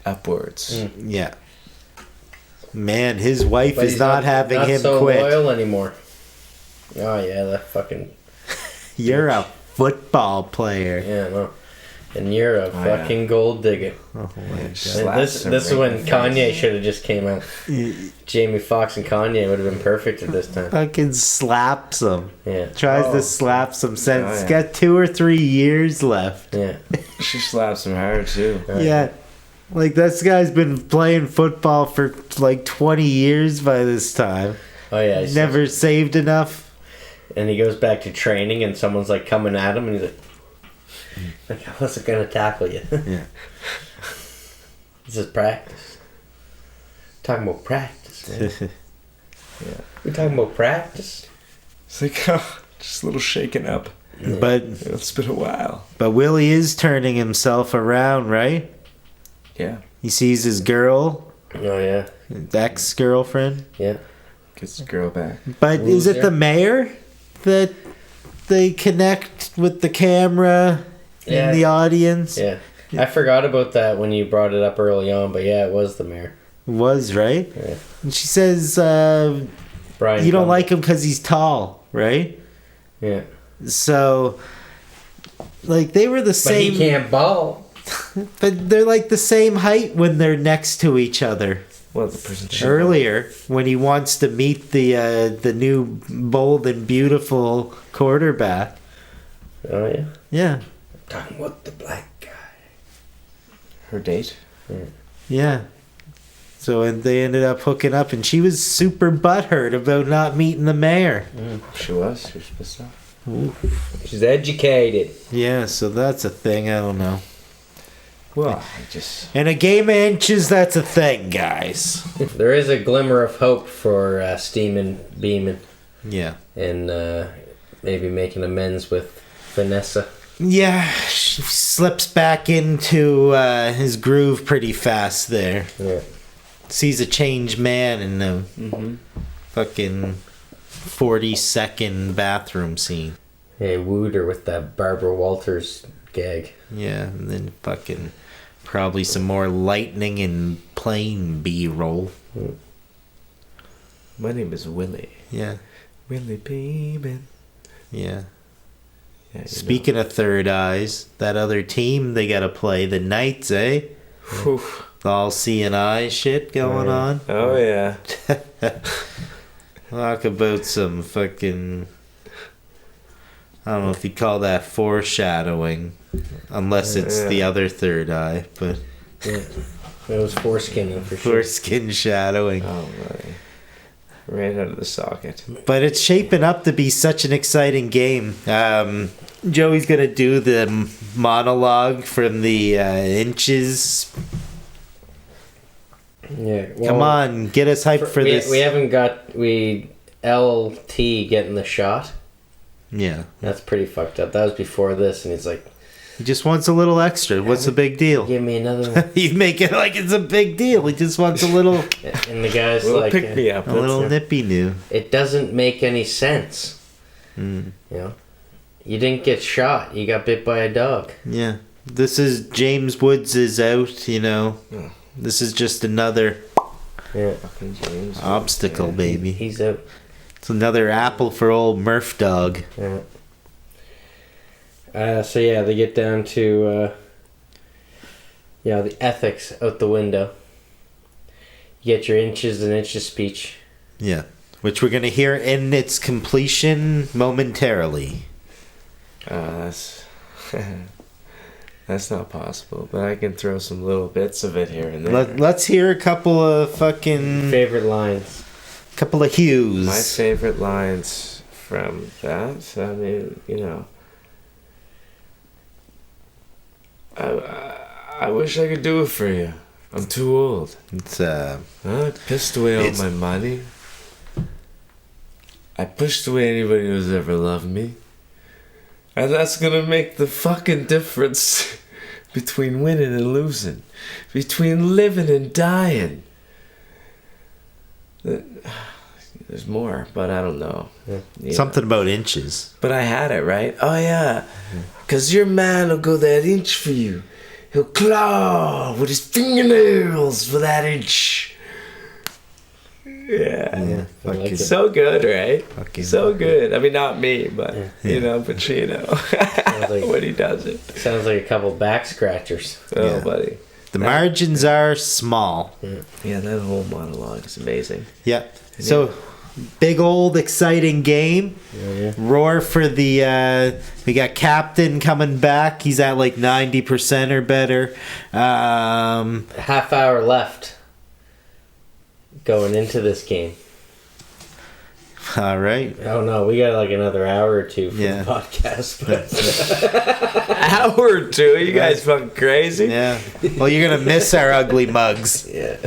upwards. Yeah. Man, his wife But is he's not having not him so quit. loyal anymore. Oh yeah, that fucking. You're a football player. Yeah, no. And you're a yeah. fucking gold digger. Oh my And god. this is when Kanye should have just came out. Jamie Foxx and Kanye would have been perfect at this time. Fucking slaps him. Yeah. Tries to slap some sense. Oh, yeah. Got 2 or 3 years left. Yeah. She slaps him hard too. Yeah. Like, this guy's been playing football for like 20 years by this time. Oh yeah. he's- Never saved enough. And he goes back to training, and someone's like coming at him, and he's like, I wasn't gonna tackle you. Yeah. This is practice. Talking about practice, man. Yeah. We talking about practice. It's like, oh, just a little shaken up. But It's been a while. Willie is turning himself around, right? Yeah. He sees his girl, Oh yeah. ex-girlfriend. Yeah. Gets the girl back. But is it Loser. the mayor that they connect with the camera Yeah. in the audience? Yeah. I forgot about that when you brought it up early on, but yeah, it was the mayor. Was, right? Yeah. And she says, Brian. you don't Cumberland. like him because he's tall, right? Yeah. So, like, they were the But same. he can't ball. But they're like the same height when they're next to each other. Well, the person Earlier, when he wants to meet the new bold and beautiful quarterback. Oh yeah. Yeah, Talking about the black guy. Her date. yeah. So and they ended up hooking up, and she was super butthurt about not meeting the mayor. She was pissed off. She's educated. Yeah, so that's a thing. I don't know. Well, I just. In a game of inches, that's a thing, guys. There is a glimmer of hope for Steeman Beamin Yeah. and maybe making amends with Vanessa. Yeah, she slips back into his groove pretty fast there. Yeah. Sees a changed man in the fucking 40-second bathroom scene. Hey, wooed her with that Barbara Walters gag. Yeah, and then fucking probably some more lightning and plane B-roll. My name is Willie. Yeah, Willie Beamin. yeah. Yeah, you Speaking of third eyes, that other team they gotta play, the Knights, eh? know. All seeing eye shit going on. Oh yeah. Talk about some fucking... I don't know if you call that foreshadowing. Unless it's the other third eye, but... Yeah. It was foreskin for sure. Foreskin shadowing. Oh my. Right out of the socket. But it's shaping up to be such an exciting game. Joey's gonna do the monologue from the inches. Yeah. Well, Come on, get us hyped for we, this. We haven't got LT getting the shot. Yeah, That's pretty fucked up. That was before this, and he's like, he just wants a little extra. What's the big deal? "Give me another one." You make it like it's a big deal. He just wants a little, And the guy's Well, like, pick me up. a little That's nippy new. "It doesn't make any sense. Mm. You know, you didn't get shot. You got bit by a dog." Yeah, this is James Woods is out. You know, Yeah. this is just another Yeah. fucking James. obstacle, baby. He's out. It's another apple for old Murph Dog. Yeah. So yeah, they get down to the ethics out the window. You get your inches and inches speech. Yeah, which we're gonna hear in its completion momentarily. That's that's not possible, but I can throw some little bits of it here and there. Let's hear a couple of fucking Favorite lines. couple of hues. My favorite lines from that, I mean, you know, I wish I could do it for you. I'm too old. It's I pissed away all my money. I pushed away anybody who's ever loved me. And that's gonna make the fucking difference between winning and losing. Between living and dying. There's more, but I don't know. Yeah. Something about inches. But I had it, right? Oh, yeah. Because your man will go that inch for you. He'll claw with his fingernails for that inch. Yeah. Fucking, So good, right? fucking So good. I mean, not me, but, you know, Pacino. like- when he does it. Sounds like a couple back scratchers. Oh, Yeah. buddy. the margins are small. Yeah, that whole monologue is amazing. Yeah. So, big old exciting game. Yeah. Roar for the we got Captain coming back. He's at like 90% or better. Half hour left going into this game. All right. Oh no, we got like another hour or two for Yeah. the podcast. But Hour or two? You guys fucking crazy? Yeah. Well, you're gonna miss our ugly mugs. yeah.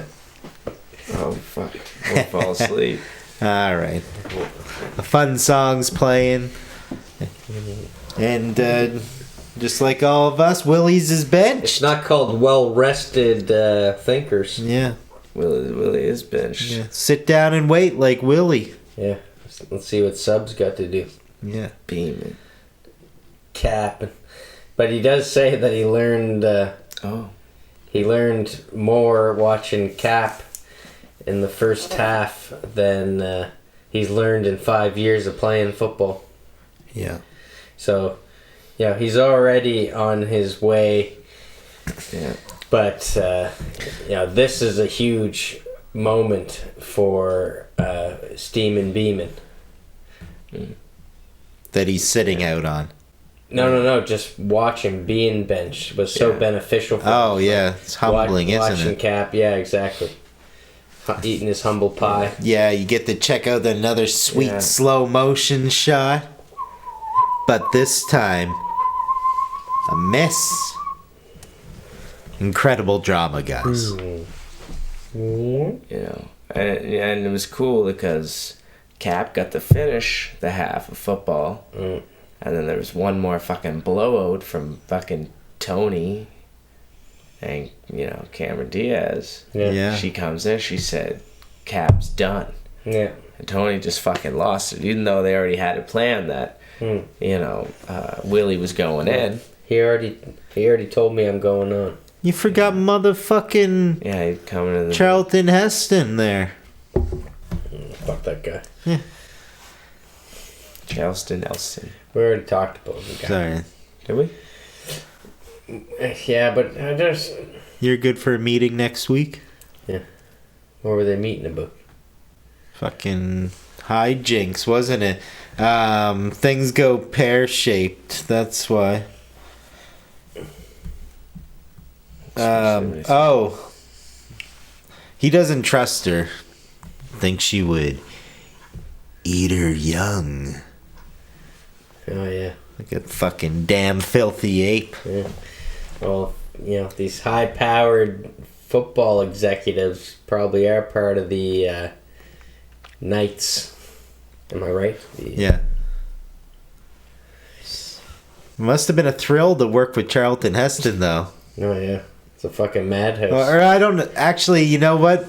Oh, fuck. I'll fall asleep. All right. The fun songs playing, and just like all of us, Willie's is It's benched. not called well rested thinkers. Yeah. Willie is benched. Yeah. Sit down and wait like Willie. Yeah. Let's see what Sub's got to do. Yeah. Beamin. Cap. But he does say that he learned more watching Cap in the first half than he's learned in 5 years of playing football. Yeah. So, yeah, he's already on his way. Yeah. But, this is a huge moment for Steam and Beamin. That he's sitting out on. No. Just watching being bench was so Yeah. beneficial for Oh him. yeah, it's humbling, Watching isn't it? Cap, yeah, exactly. Eating his humble pie. Yeah, you get to check out another sweet Yeah. slow motion shot, but this time a miss. Incredible drama, guys. You know, and it was cool because Cap got to finish the half of football, and then there was one more fucking blowout from fucking Tony and, you know, Cameron Diaz. Yeah. She comes in, she said, Cap's done. Yeah. And Tony just fucking lost it, even though they already had it planned that, you know, Willie was going in. He already told me I'm going on. You forgot motherfucking Yeah, he'd come in the Charlton Heston there. Fuck that guy. Charleston Nelson. We already talked about the guy. Sorry. Did we? Yeah, but I just... You're good for a meeting next week? What were they meeting about? Fucking hijinks, wasn't it? Things go pear-shaped, that's why. He doesn't trust her. Thinks she would eat her young. Oh, yeah. Like a fucking damn filthy ape. Yeah. Well, these high-powered football executives probably are part of the Knights. Am I right? Yeah. Must have been a thrill to work with Charlton Heston, though. Oh, yeah. It's a fucking madhouse. Or I don't... Actually, you know what?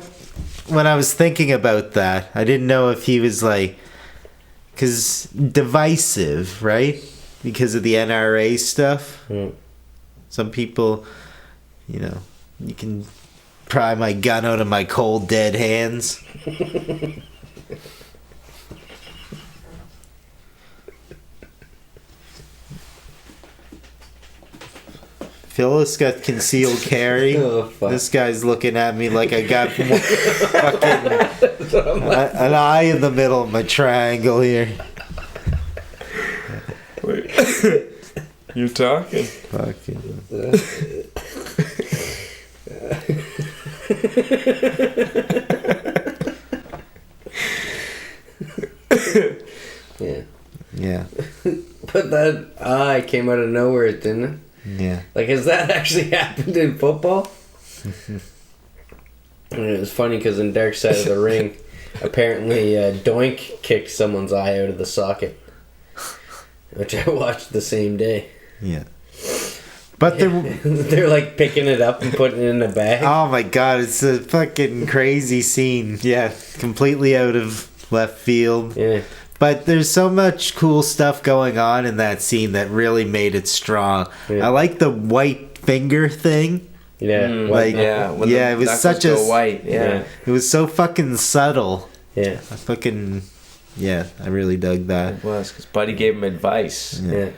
When I was thinking about that, I didn't know if he was like... Because divisive, right? Because of the NRA stuff. Some people, you can pry my gun out of my cold, dead hands. Phyllis got concealed carry. Oh, fuck. This guy's looking at me like I got fucking an eye in the middle of my triangle here. Wait. You're talking. Fucking. Yeah. Yeah. But that eye came out of nowhere, didn't it? Yeah. Like, has that actually happened in football? And it was funny because in Dark Side of the Ring, apparently Doink kicked someone's eye out of the socket, which I watched the same day. Yeah. But They're like picking it up and putting it in a bag. oh my god, it's a fucking crazy scene. Yeah, completely out of left field. Yeah. But there's so much cool stuff going on in that scene that really made it strong. Yeah. I like the white finger thing. Yeah. Like, Yeah, when yeah, the it was knuckles such go a white. Yeah. It was so fucking subtle. Yeah. I really dug that. It was, because Buddy gave him advice. Yeah. He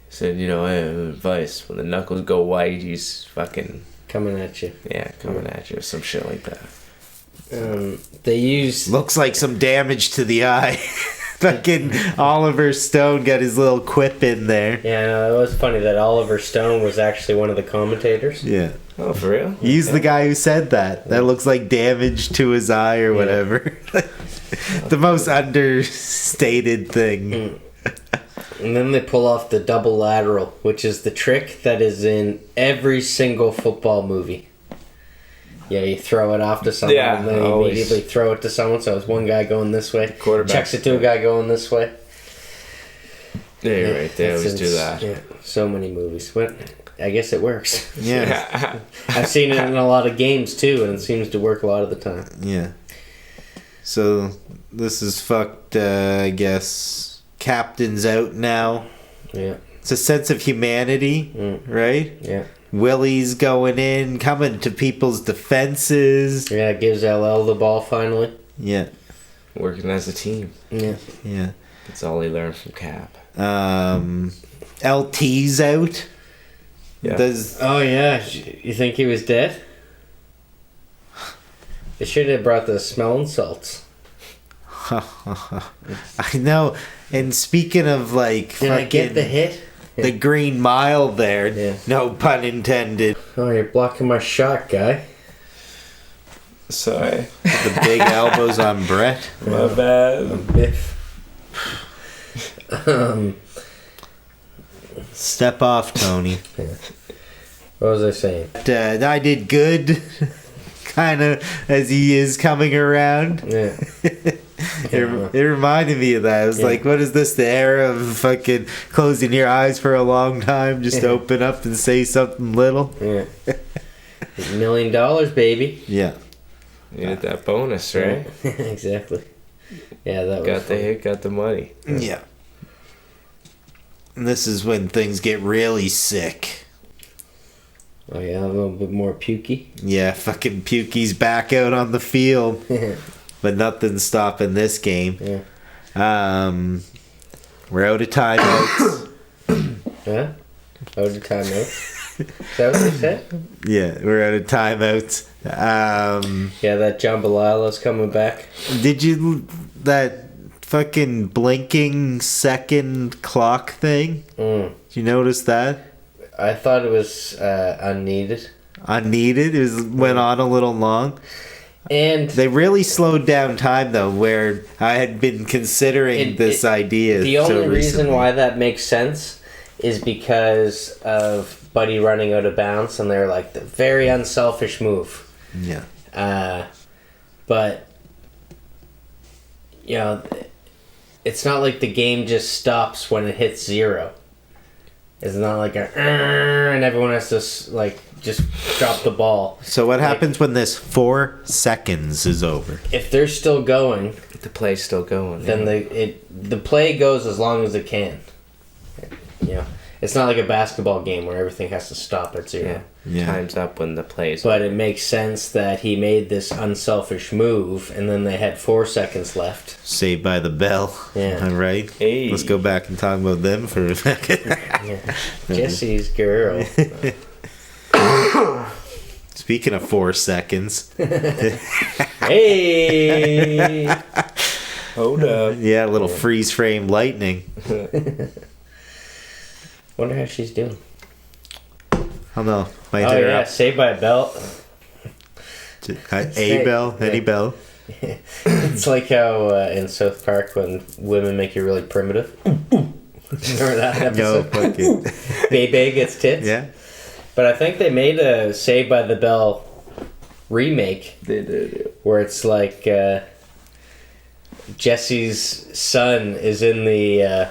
said, hey, advice. When the knuckles go white, he's fucking, Coming at you. coming at you. Some shit like that. They use. Looks like some damage to the eye. Fucking Oliver Stone got his little quip in there. Yeah, no, it was funny that Oliver Stone was actually one of the commentators. Yeah. Oh, for real? He's the guy who said that. That looks like damage to his eye or whatever. The most understated thing. And then they pull off the double lateral, which is the trick that is in every single football movie. Yeah, you throw it off to someone and then you always. immediately throw it to someone. So it's one guy going this way, Quarterback. checks it to a guy going this way. Yeah, you're right. They It's always do that. Yeah, so many movies. But I guess it works. Yeah. I've seen it in a lot of games too, and it seems to work a lot of the time. Yeah. So this is fucked, I guess. Captain's out now. Yeah, It's a sense of humanity, right? yeah. Willie's going in, coming to people's defenses. Yeah, it gives LL the ball finally. Yeah. Working as a team. Yeah. Yeah. That's all he learned from Cap. LT's out. Yeah. Does Oh yeah, you think he was dead? They should have brought the smelling salts. I know. And speaking of like Did I get the hit? the Green Mile there, Yeah. no pun intended. Oh, you're blocking my shot, guy. Sorry. The big elbows on Brett. My bad. Biff. Step off, Tony. What was I saying? I did good, kind of as he is coming around. Yeah. It reminded me of that. It was like, what is this? The era of fucking closing your eyes for a long time, just open up and say something little. Yeah. $1 million, baby. Yeah. Needed that bonus, right? Exactly. Yeah, that was Got the funny. hit, got the money. Yeah. And this is when things get really sick. Oh yeah, a little bit more pukey. Yeah, fucking Pukey's back out on the field, but nothing's stopping this game. Yeah. We're out of timeouts. Huh? Out of timeout. Is that what they said? Yeah, we're out of timeouts. Yeah, that Jambala's coming back. Did you that fucking blinking second clock thing? Did you notice that? I thought it was unneeded. Unneeded. It went on a little long. And They really slowed down time though, where I had been considering this idea. the so only reason recently. why that makes sense is because of Buddy running out of bounds, and they're like the very unselfish move. Yeah. But you know, it's not like the game just stops when it hits 0. It's not like and everyone has to like just drop the ball. So what happens when this 4 seconds is over? If they're still going, The play's still going. then the play goes as long as it can. You know, it's not like a basketball game where everything has to stop at 0. Yeah. Time's up when the play's But it makes sense that he made this unselfish move, and then they had 4 seconds left. Saved by the Bell. Yeah. All right. Hey. Let's go back and talk about them for a second. Jesse's girl. Speaking of 4 seconds. Hey! Hold up. Yeah, a little freeze frame lightning. Wonder how she's doing. I don't know. Might Oh hit her yeah, up. Saved by a Bell. A Bell, Eddie Yeah. Bell. It's like how in South Park when women make you really primitive. Remember that No, episode? fucking. Bebe gets tits. Yeah. But I think they made a Saved by the Bell remake They did. where it's like Jesse's son is in the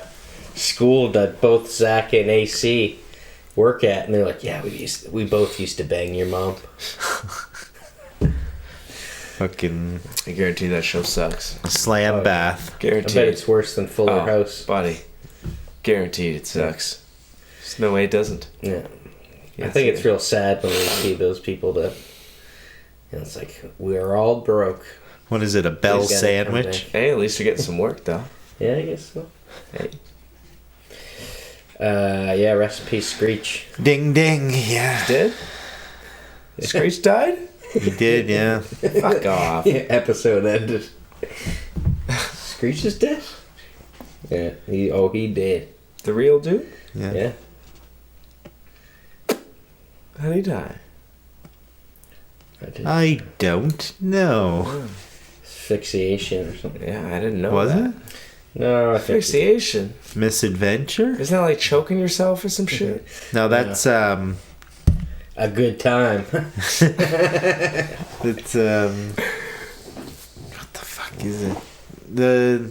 school that both Zach and AC work at, and they're like, "Yeah, we both used to bang your mom." Fucking I guarantee that show sucks. slam Oh, yeah. bath. I Guaranteed. bet it's worse than Fuller House. Buddy. Guaranteed it sucks. There's no way it doesn't. Yeah. Yeah, I think it's real sad when we see those people that. It's like, we're all broke. What is it? A Bell Please get it sandwich? Hey, at least you're getting some work, though. Yeah, I guess so. Hey. Yeah, recipe Screech. Ding ding. Yeah, Did? Screech died? he did. Yeah. Fuck off. Yeah, episode ended. Screech is dead? Yeah, he did. The real dude? Yeah. Yeah. How'd he die? I did. I don't know. Asphyxiation or something. Yeah, I didn't know Was that. it No, I think. Asphyxiation. Misadventure? Isn't that like choking yourself or some shit? No, that's A good time. it's what the fuck is it?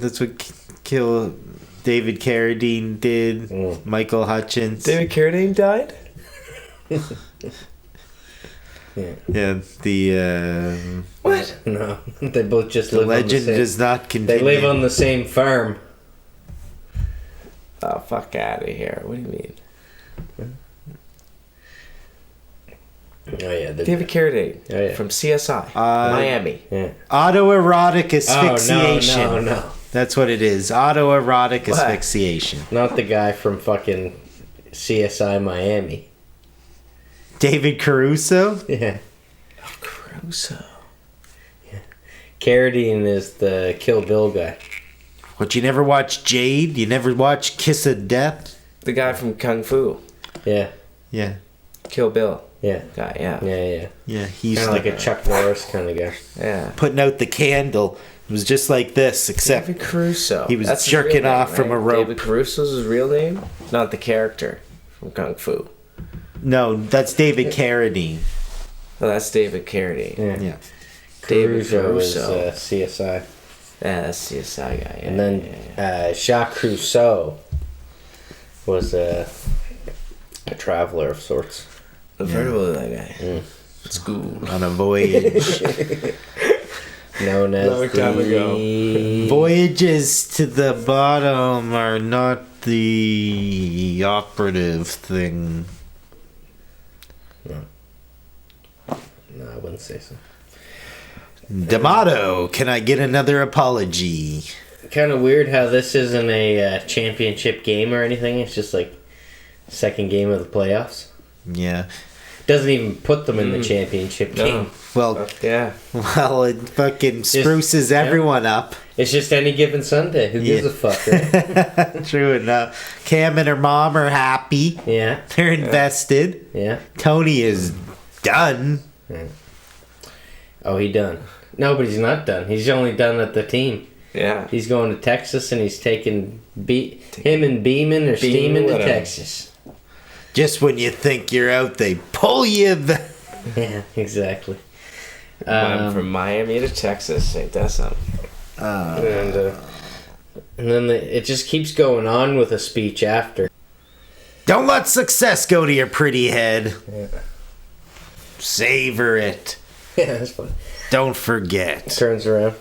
That's what kill David Carradine did. Mm. Michael Hutchins. David Carradine died? Yeah. Yeah, the What? No, they both just the live legend on the same. does not continue. They live on the same farm. Oh, fuck out of here. What do you mean? Oh yeah, David Carradine Oh, yeah. from CSI. Uh, Miami. Yeah. Autoerotic asphyxiation. Oh no, That's what it is. Autoerotic What? asphyxiation. not the guy from fucking CSI Miami. David Caruso? Yeah. Caruso. Carradine is the Kill Bill guy. What, you never watch Jade? You never watch Kiss of Death? The guy from Kung Fu. Yeah. Yeah. Kill Bill. Yeah. Guy, yeah. Yeah. Yeah, he's Kind of like a Chuck Norris kind of guy. Yeah. putting out the candle. It was just like this, except David Caruso. he was That's his jerking real name, off from a rope. David Caruso's his real name? Not the character from Kung Fu. no, that's David Carradine. Oh, that's David Carradine. Yeah. Yeah. David Caruso is Caruso. CSI. Yeah, that's CSI guy. Yeah, And then Jacques Rousseau was a traveler of sorts. I've heard about that guy. Mm. It's cool. On a voyage. Known as Long time the... Voyages to the bottom are not the operative thing. No, I wouldn't say so. D'Amato, can I get another apology? Kind of weird how this isn't a championship game or anything. It's just like second game of the playoffs. Yeah. Doesn't even put them in the championship game. Well, Yeah. it fucking spruces everyone up. It's just any given Sunday. Who gives a fuck? Right? True enough. Cam and her mom are happy. Yeah, They're invested. yeah. Tony is done. Oh, he done. No, but he's not done. He's only done at the team. Yeah. He's going to Texas and he's taking him and Beamin are steaming to whatever. Texas. Just when you think you're out, they pull you back. Yeah, exactly. From Miami to Texas. Ain't that something? And then it just keeps going on with a speech after. Don't let success go to your pretty head. Yeah. Savor it. Yeah, that's fun. Don't forget. Turns around.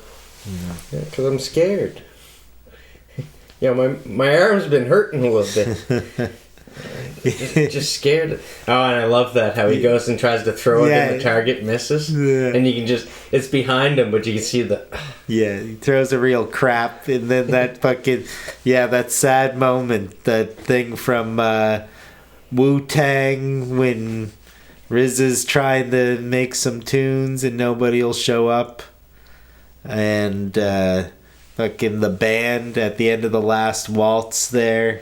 Yeah, because I'm scared. Yeah, my arm's been hurting a little bit. just scared. Oh, and I love that how he goes and tries to throw it and the target misses. Yeah. And you can just, it's behind him, but you can see the... Yeah, he throws a real crap, and then that fucking, that sad moment, that thing from Wu-Tang when Riz is trying to make some tunes and nobody will show up, and fucking the band at the end of the last waltz there,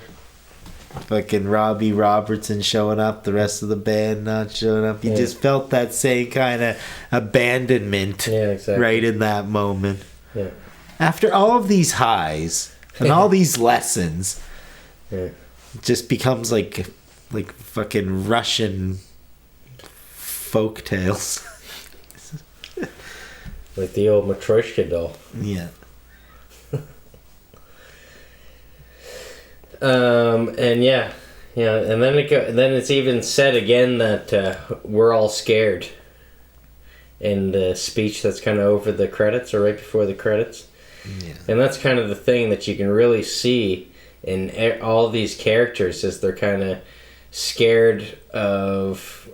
fucking Robbie Robertson showing up, the rest of the band not showing up. You just felt that same kind of abandonment right in that moment. Yeah. After all of these highs and all these lessons, it just becomes like fucking Russian folk tales. Like the old Matryoshka doll. Yeah. And and then then it's even said again that we're all scared, in the speech that's kind of over the credits or right before the credits. Yeah. And that's kind of the thing that you can really see in all these characters is they're kind of scared of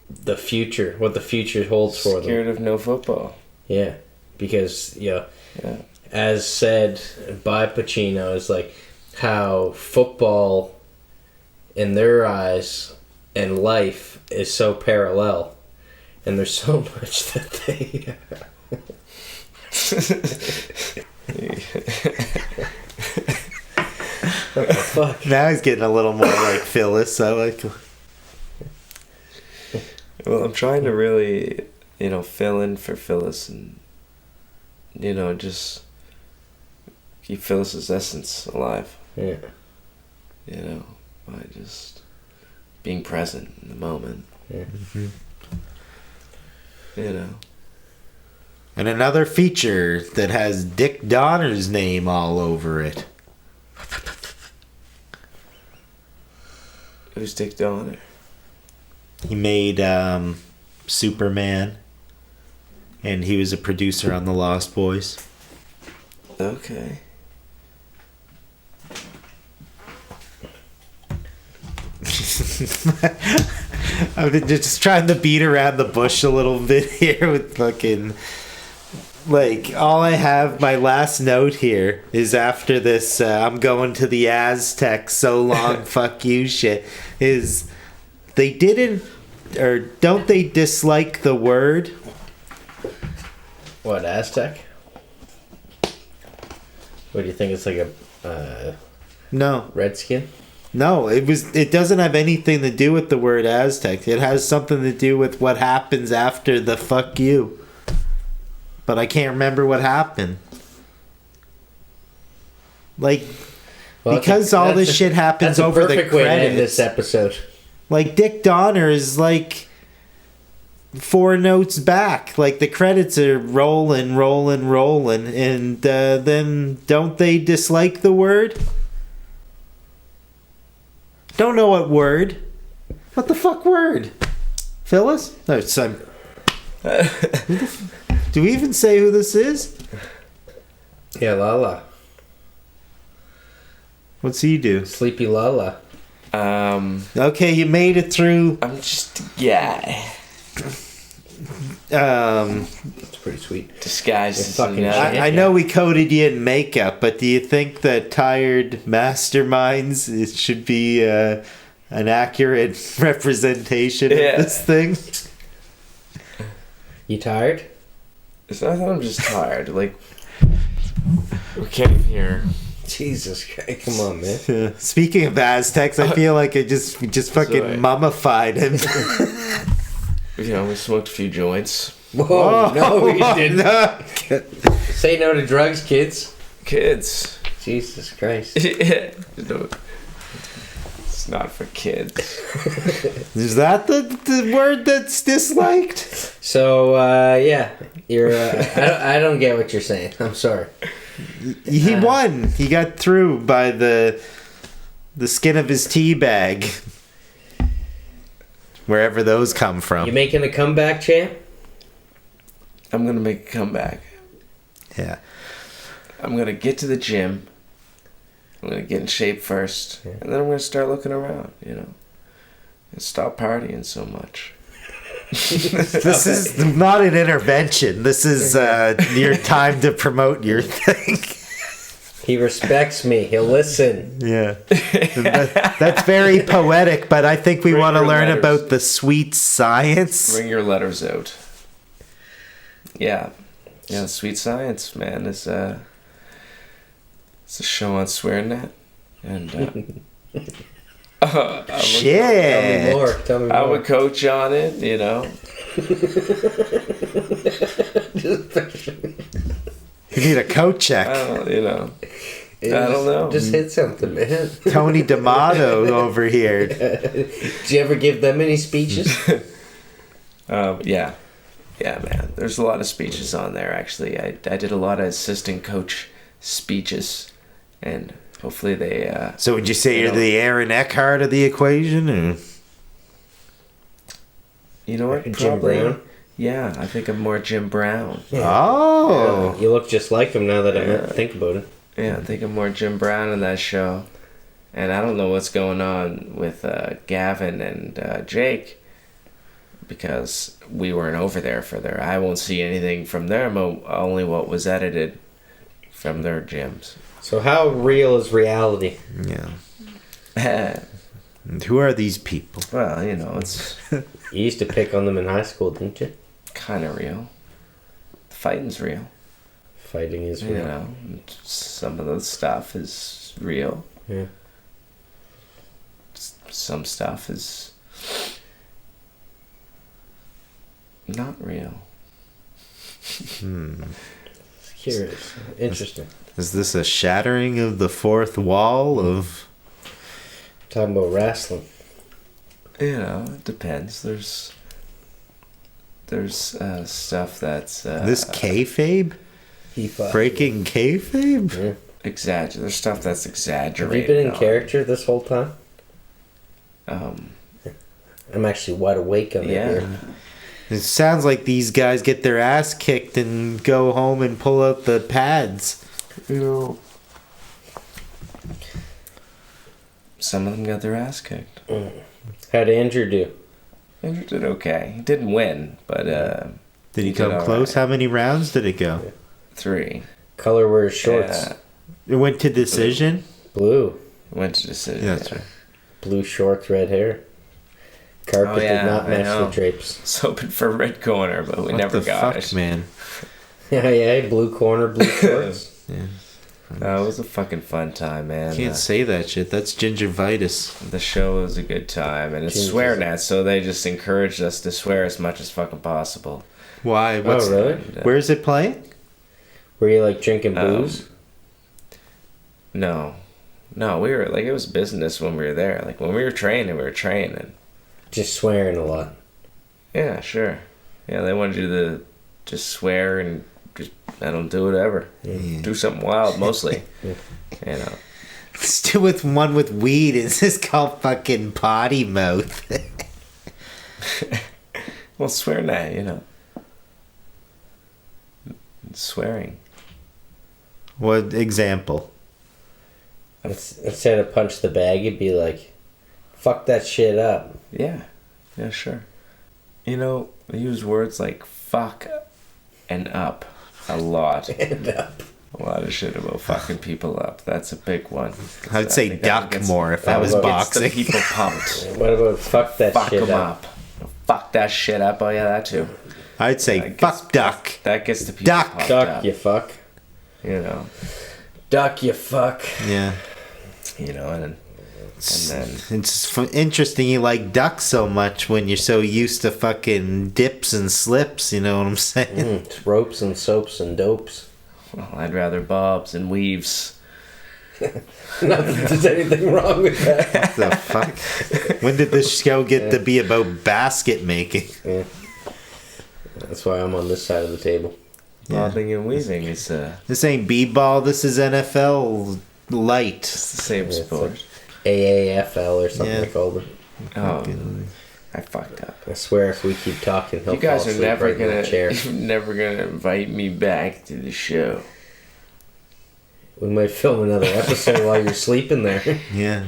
the future, what the future holds for them. Scared of no football. Yeah, because, Yeah. as said by Pacino, is like how football in their eyes and life is so parallel, and there's so much that they what the fuck? Now he's getting a little more like Phyllis. I like. Well, I'm trying to really, fill in for Phyllis and, just keep Phyllis's essence alive. Yeah. By just being present in the moment. Yeah. And another feature that has Dick Donner's name all over it. Who's Dick Donner? He made Superman, and he was a producer on The Lost Boys. Okay. I've been just trying to beat around the bush a little bit here with fucking... Like, all I have, my last note here, is after this, I'm going to the Aztec, so long, fuck you shit, is they didn't, or don't they dislike the word? What, Aztec? What do you think? It's like a No. redskin? No, it doesn't have anything to do with the word Aztec. It has something to do with what happens after the fuck you. But I can't remember what happened. Like, Well, because all this shit happens over the perfect way to end credits. this episode. Like, Dick Donner is like 4 notes back. Like, the credits are rolling, and then don't they dislike the word? Don't know what word. What the fuck word? Phyllis? No, it's do we even say who this is? Yeah, Lala. What's he do? Sleepy Lala. Okay, you made it through. I'm just a guy. It's pretty sweet. Disguised as fucking another. I know we coded you in makeup, but do you think that tired masterminds it should be an accurate representation of this thing? You tired? It's not that I'm just tired. Like, we came here. Jesus Christ, come on, man. Speaking of Aztecs, I feel like we just fucking Sorry. mummified him. We smoked a few joints. Whoa, no, we didn't. No. Say no to drugs, kids. Kids. Jesus Christ. No, it's not for kids. Is that the word that's disliked? So, yeah, you're. I don't get what you're saying. I'm sorry. He won. He got through by the skin of his tea bag. Wherever those come from. You making a comeback, champ? I'm gonna make a comeback. Yeah. I'm gonna get to the gym. I'm gonna get in shape first, and then I'm gonna start looking around, and stop partying so much. This is not an intervention. This is your time to promote your thing. He respects me. He'll listen. Yeah. That's very poetic, but I think we Bring want to your learn letters. about the sweet science. Bring your letters out. Yeah, Sweet Science, man, it's a show on SwearNet, and Shit. Tell me more. I'm a coach on it, You need a coat check. I don't know. Just hit something, man. Tony D'Amato over here. Did you ever give them any speeches? Yeah, man. There's a lot of speeches on there. Actually, I did a lot of assistant coach speeches, and hopefully they. So would you say you're the Aaron Eckhart of the equation? Or? You know what? Jim Probably. Brown? Yeah, I think I'm more Jim Brown. Oh. You look just like him now that I think about it. Yeah, I think I'm more Jim Brown in that show. And I don't know what's going on with Gavin and Jake, because we weren't over there for their... I won't see anything from them, only what was edited from their gyms. So how real is reality? Yeah. And who are these people? Well, you know, it's You used to pick on them in high school, didn't you? kind of real. The fighting's real. Fighting is real. You know, some of the stuff is real. Yeah. Some stuff is not real. Curious. Interesting. Is this a shattering of the fourth wall of... Talking about wrestling. You know, it depends. There's stuff that's this kayfabe? He fought. Breaking kayfabe? Yeah. There's stuff that's Have exaggerated. you been in on. character this whole time? Um, I'm actually wide awake on it yeah. here. It sounds like these guys get their ass kicked and go home and pull out the pads. You know, some of them got their ass kicked. How'd Andrew do? Andrew did okay. He didn't win, but Did he did come all close? right. How many rounds did it go? 3. Color were his shorts. Yeah, It went to decision? Blue. went to decision. Yeah, that's right. Blue shorts, red hair. Carpet Oh, yeah, did not I match know. the drapes. Was hoping for red corner, but we What never the got fuck, it. man? Yeah, blue corner, blue shorts. Yeah. No, it was a fucking fun time, man. Can't say that shit. That's gingivitis. The show was a good time, and it's Jesus. SwearNet, so they just encouraged us to swear as much as fucking possible. Why? What's, Oh, really? And, Where's it playing? Were you like drinking booze? No, we were like, it was business when we were there. Like when we were training. Just swearing a lot. Yeah, sure. Yeah, they wanted you to just swear and just I don't do whatever. Do something wild mostly. You know. Let's do with one with weed. It's just called fucking potty mouth. Well, SwearNet, you know. Swearing. What example? Instead of punch the bag, you'd be like, fuck that shit up. Yeah, sure. You know, they use words like fuck and up a lot. And up. A lot of shit about fucking people up. That's a big one. I'd say think that duck gets- more if I that was gets the Gets the boxing. people pumped. What about fuck that Fuck shit them up? up. Fuck that shit up. Oh yeah, that too. I'd say That gets- fuck duck. That gets the people Duck. pumped Duck, up. you fuck. You know. Duck, you fuck. Yeah. You know, and then It's interesting you like duck so much when you're so used to fucking dips and slips, you know what I'm saying? It's ropes and soaps and dopes. well, I'd rather bobs and weaves. Not that there's anything wrong with that. The fuck? When did this show get to be about basket making? Yeah. That's why I'm on this side of the table. Bobbing and weaving is This ain't b-ball, this is NFL light. it's the same It's sport. like AAFL or something Yeah. they called it. Oh, I fucked up. I swear if we keep talking, he'll You guys fall are asleep never right in gonna the chair. never gonna invite me back to the show. We might film another episode while you're sleeping there. Yeah.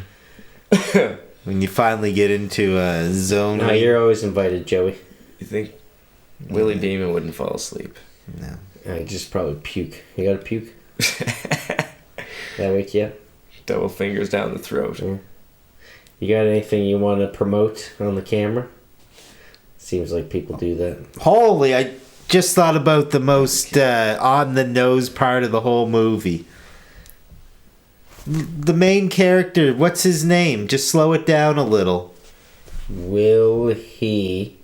When you finally get into a zone. No, you're always invited, Joey. You think Willie Beamin wouldn't fall asleep? No. I just probably puke. You gotta puke? That wake you up? Double fingers down the throat. Yeah. You got anything you want to promote on the camera? Seems like people do that. Holy, I just thought about the most on the nose part of the whole movie. The main character, what's his name? Just slow it down a little. Will he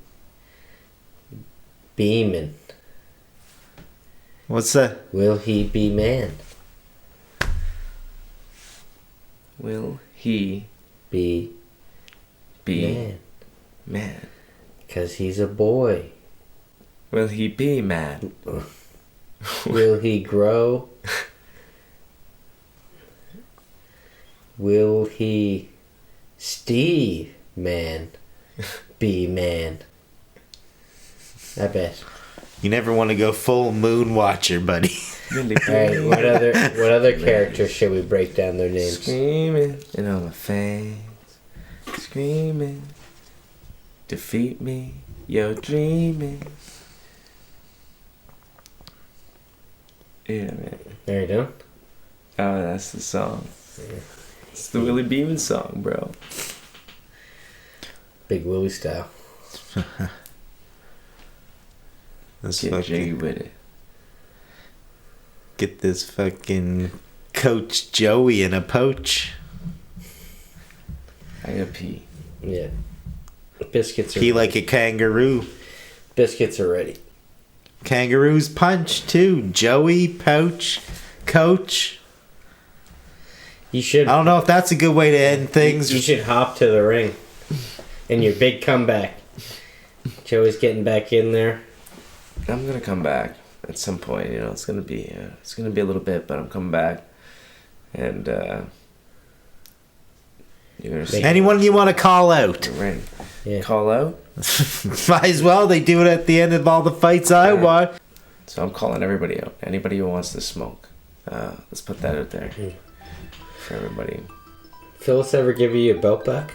Beamin? What's that? Will he be man? Will he Be be man. man? Because he's a boy. Will he be man? Will he grow? Will he Steve man be man? I bet. You never want to go full moon watcher, buddy. Alright, what other characters should we break down their names? Screaming in all my face. Screaming. Defeat me. You're dreaming. Yeah, man. There you go. Oh, that's the song. It's the Willie Beamin song, bro. Big Willie style. Let's Get jiggy with it. get this fucking Coach Joey in a poach. I gotta pee. Yeah. Biscuits are He like a kangaroo. Biscuits are ready. Kangaroos punch too. Joey, poach, coach. You should I don't know if that's a good way to end things. You should hop to the ring. In your big comeback. Joey's getting back in there. I'm gonna come back at some point. You know, it's gonna be a little bit, but I'm coming back, and you're gonna see Anyone you want to call out? the ring. Yeah. Call out. Might as well. They do it at the end of all the fights I watch. So I'm calling everybody out. Anybody who wants to smoke. Let's put that out there for everybody. Phyllis ever give you a belt back?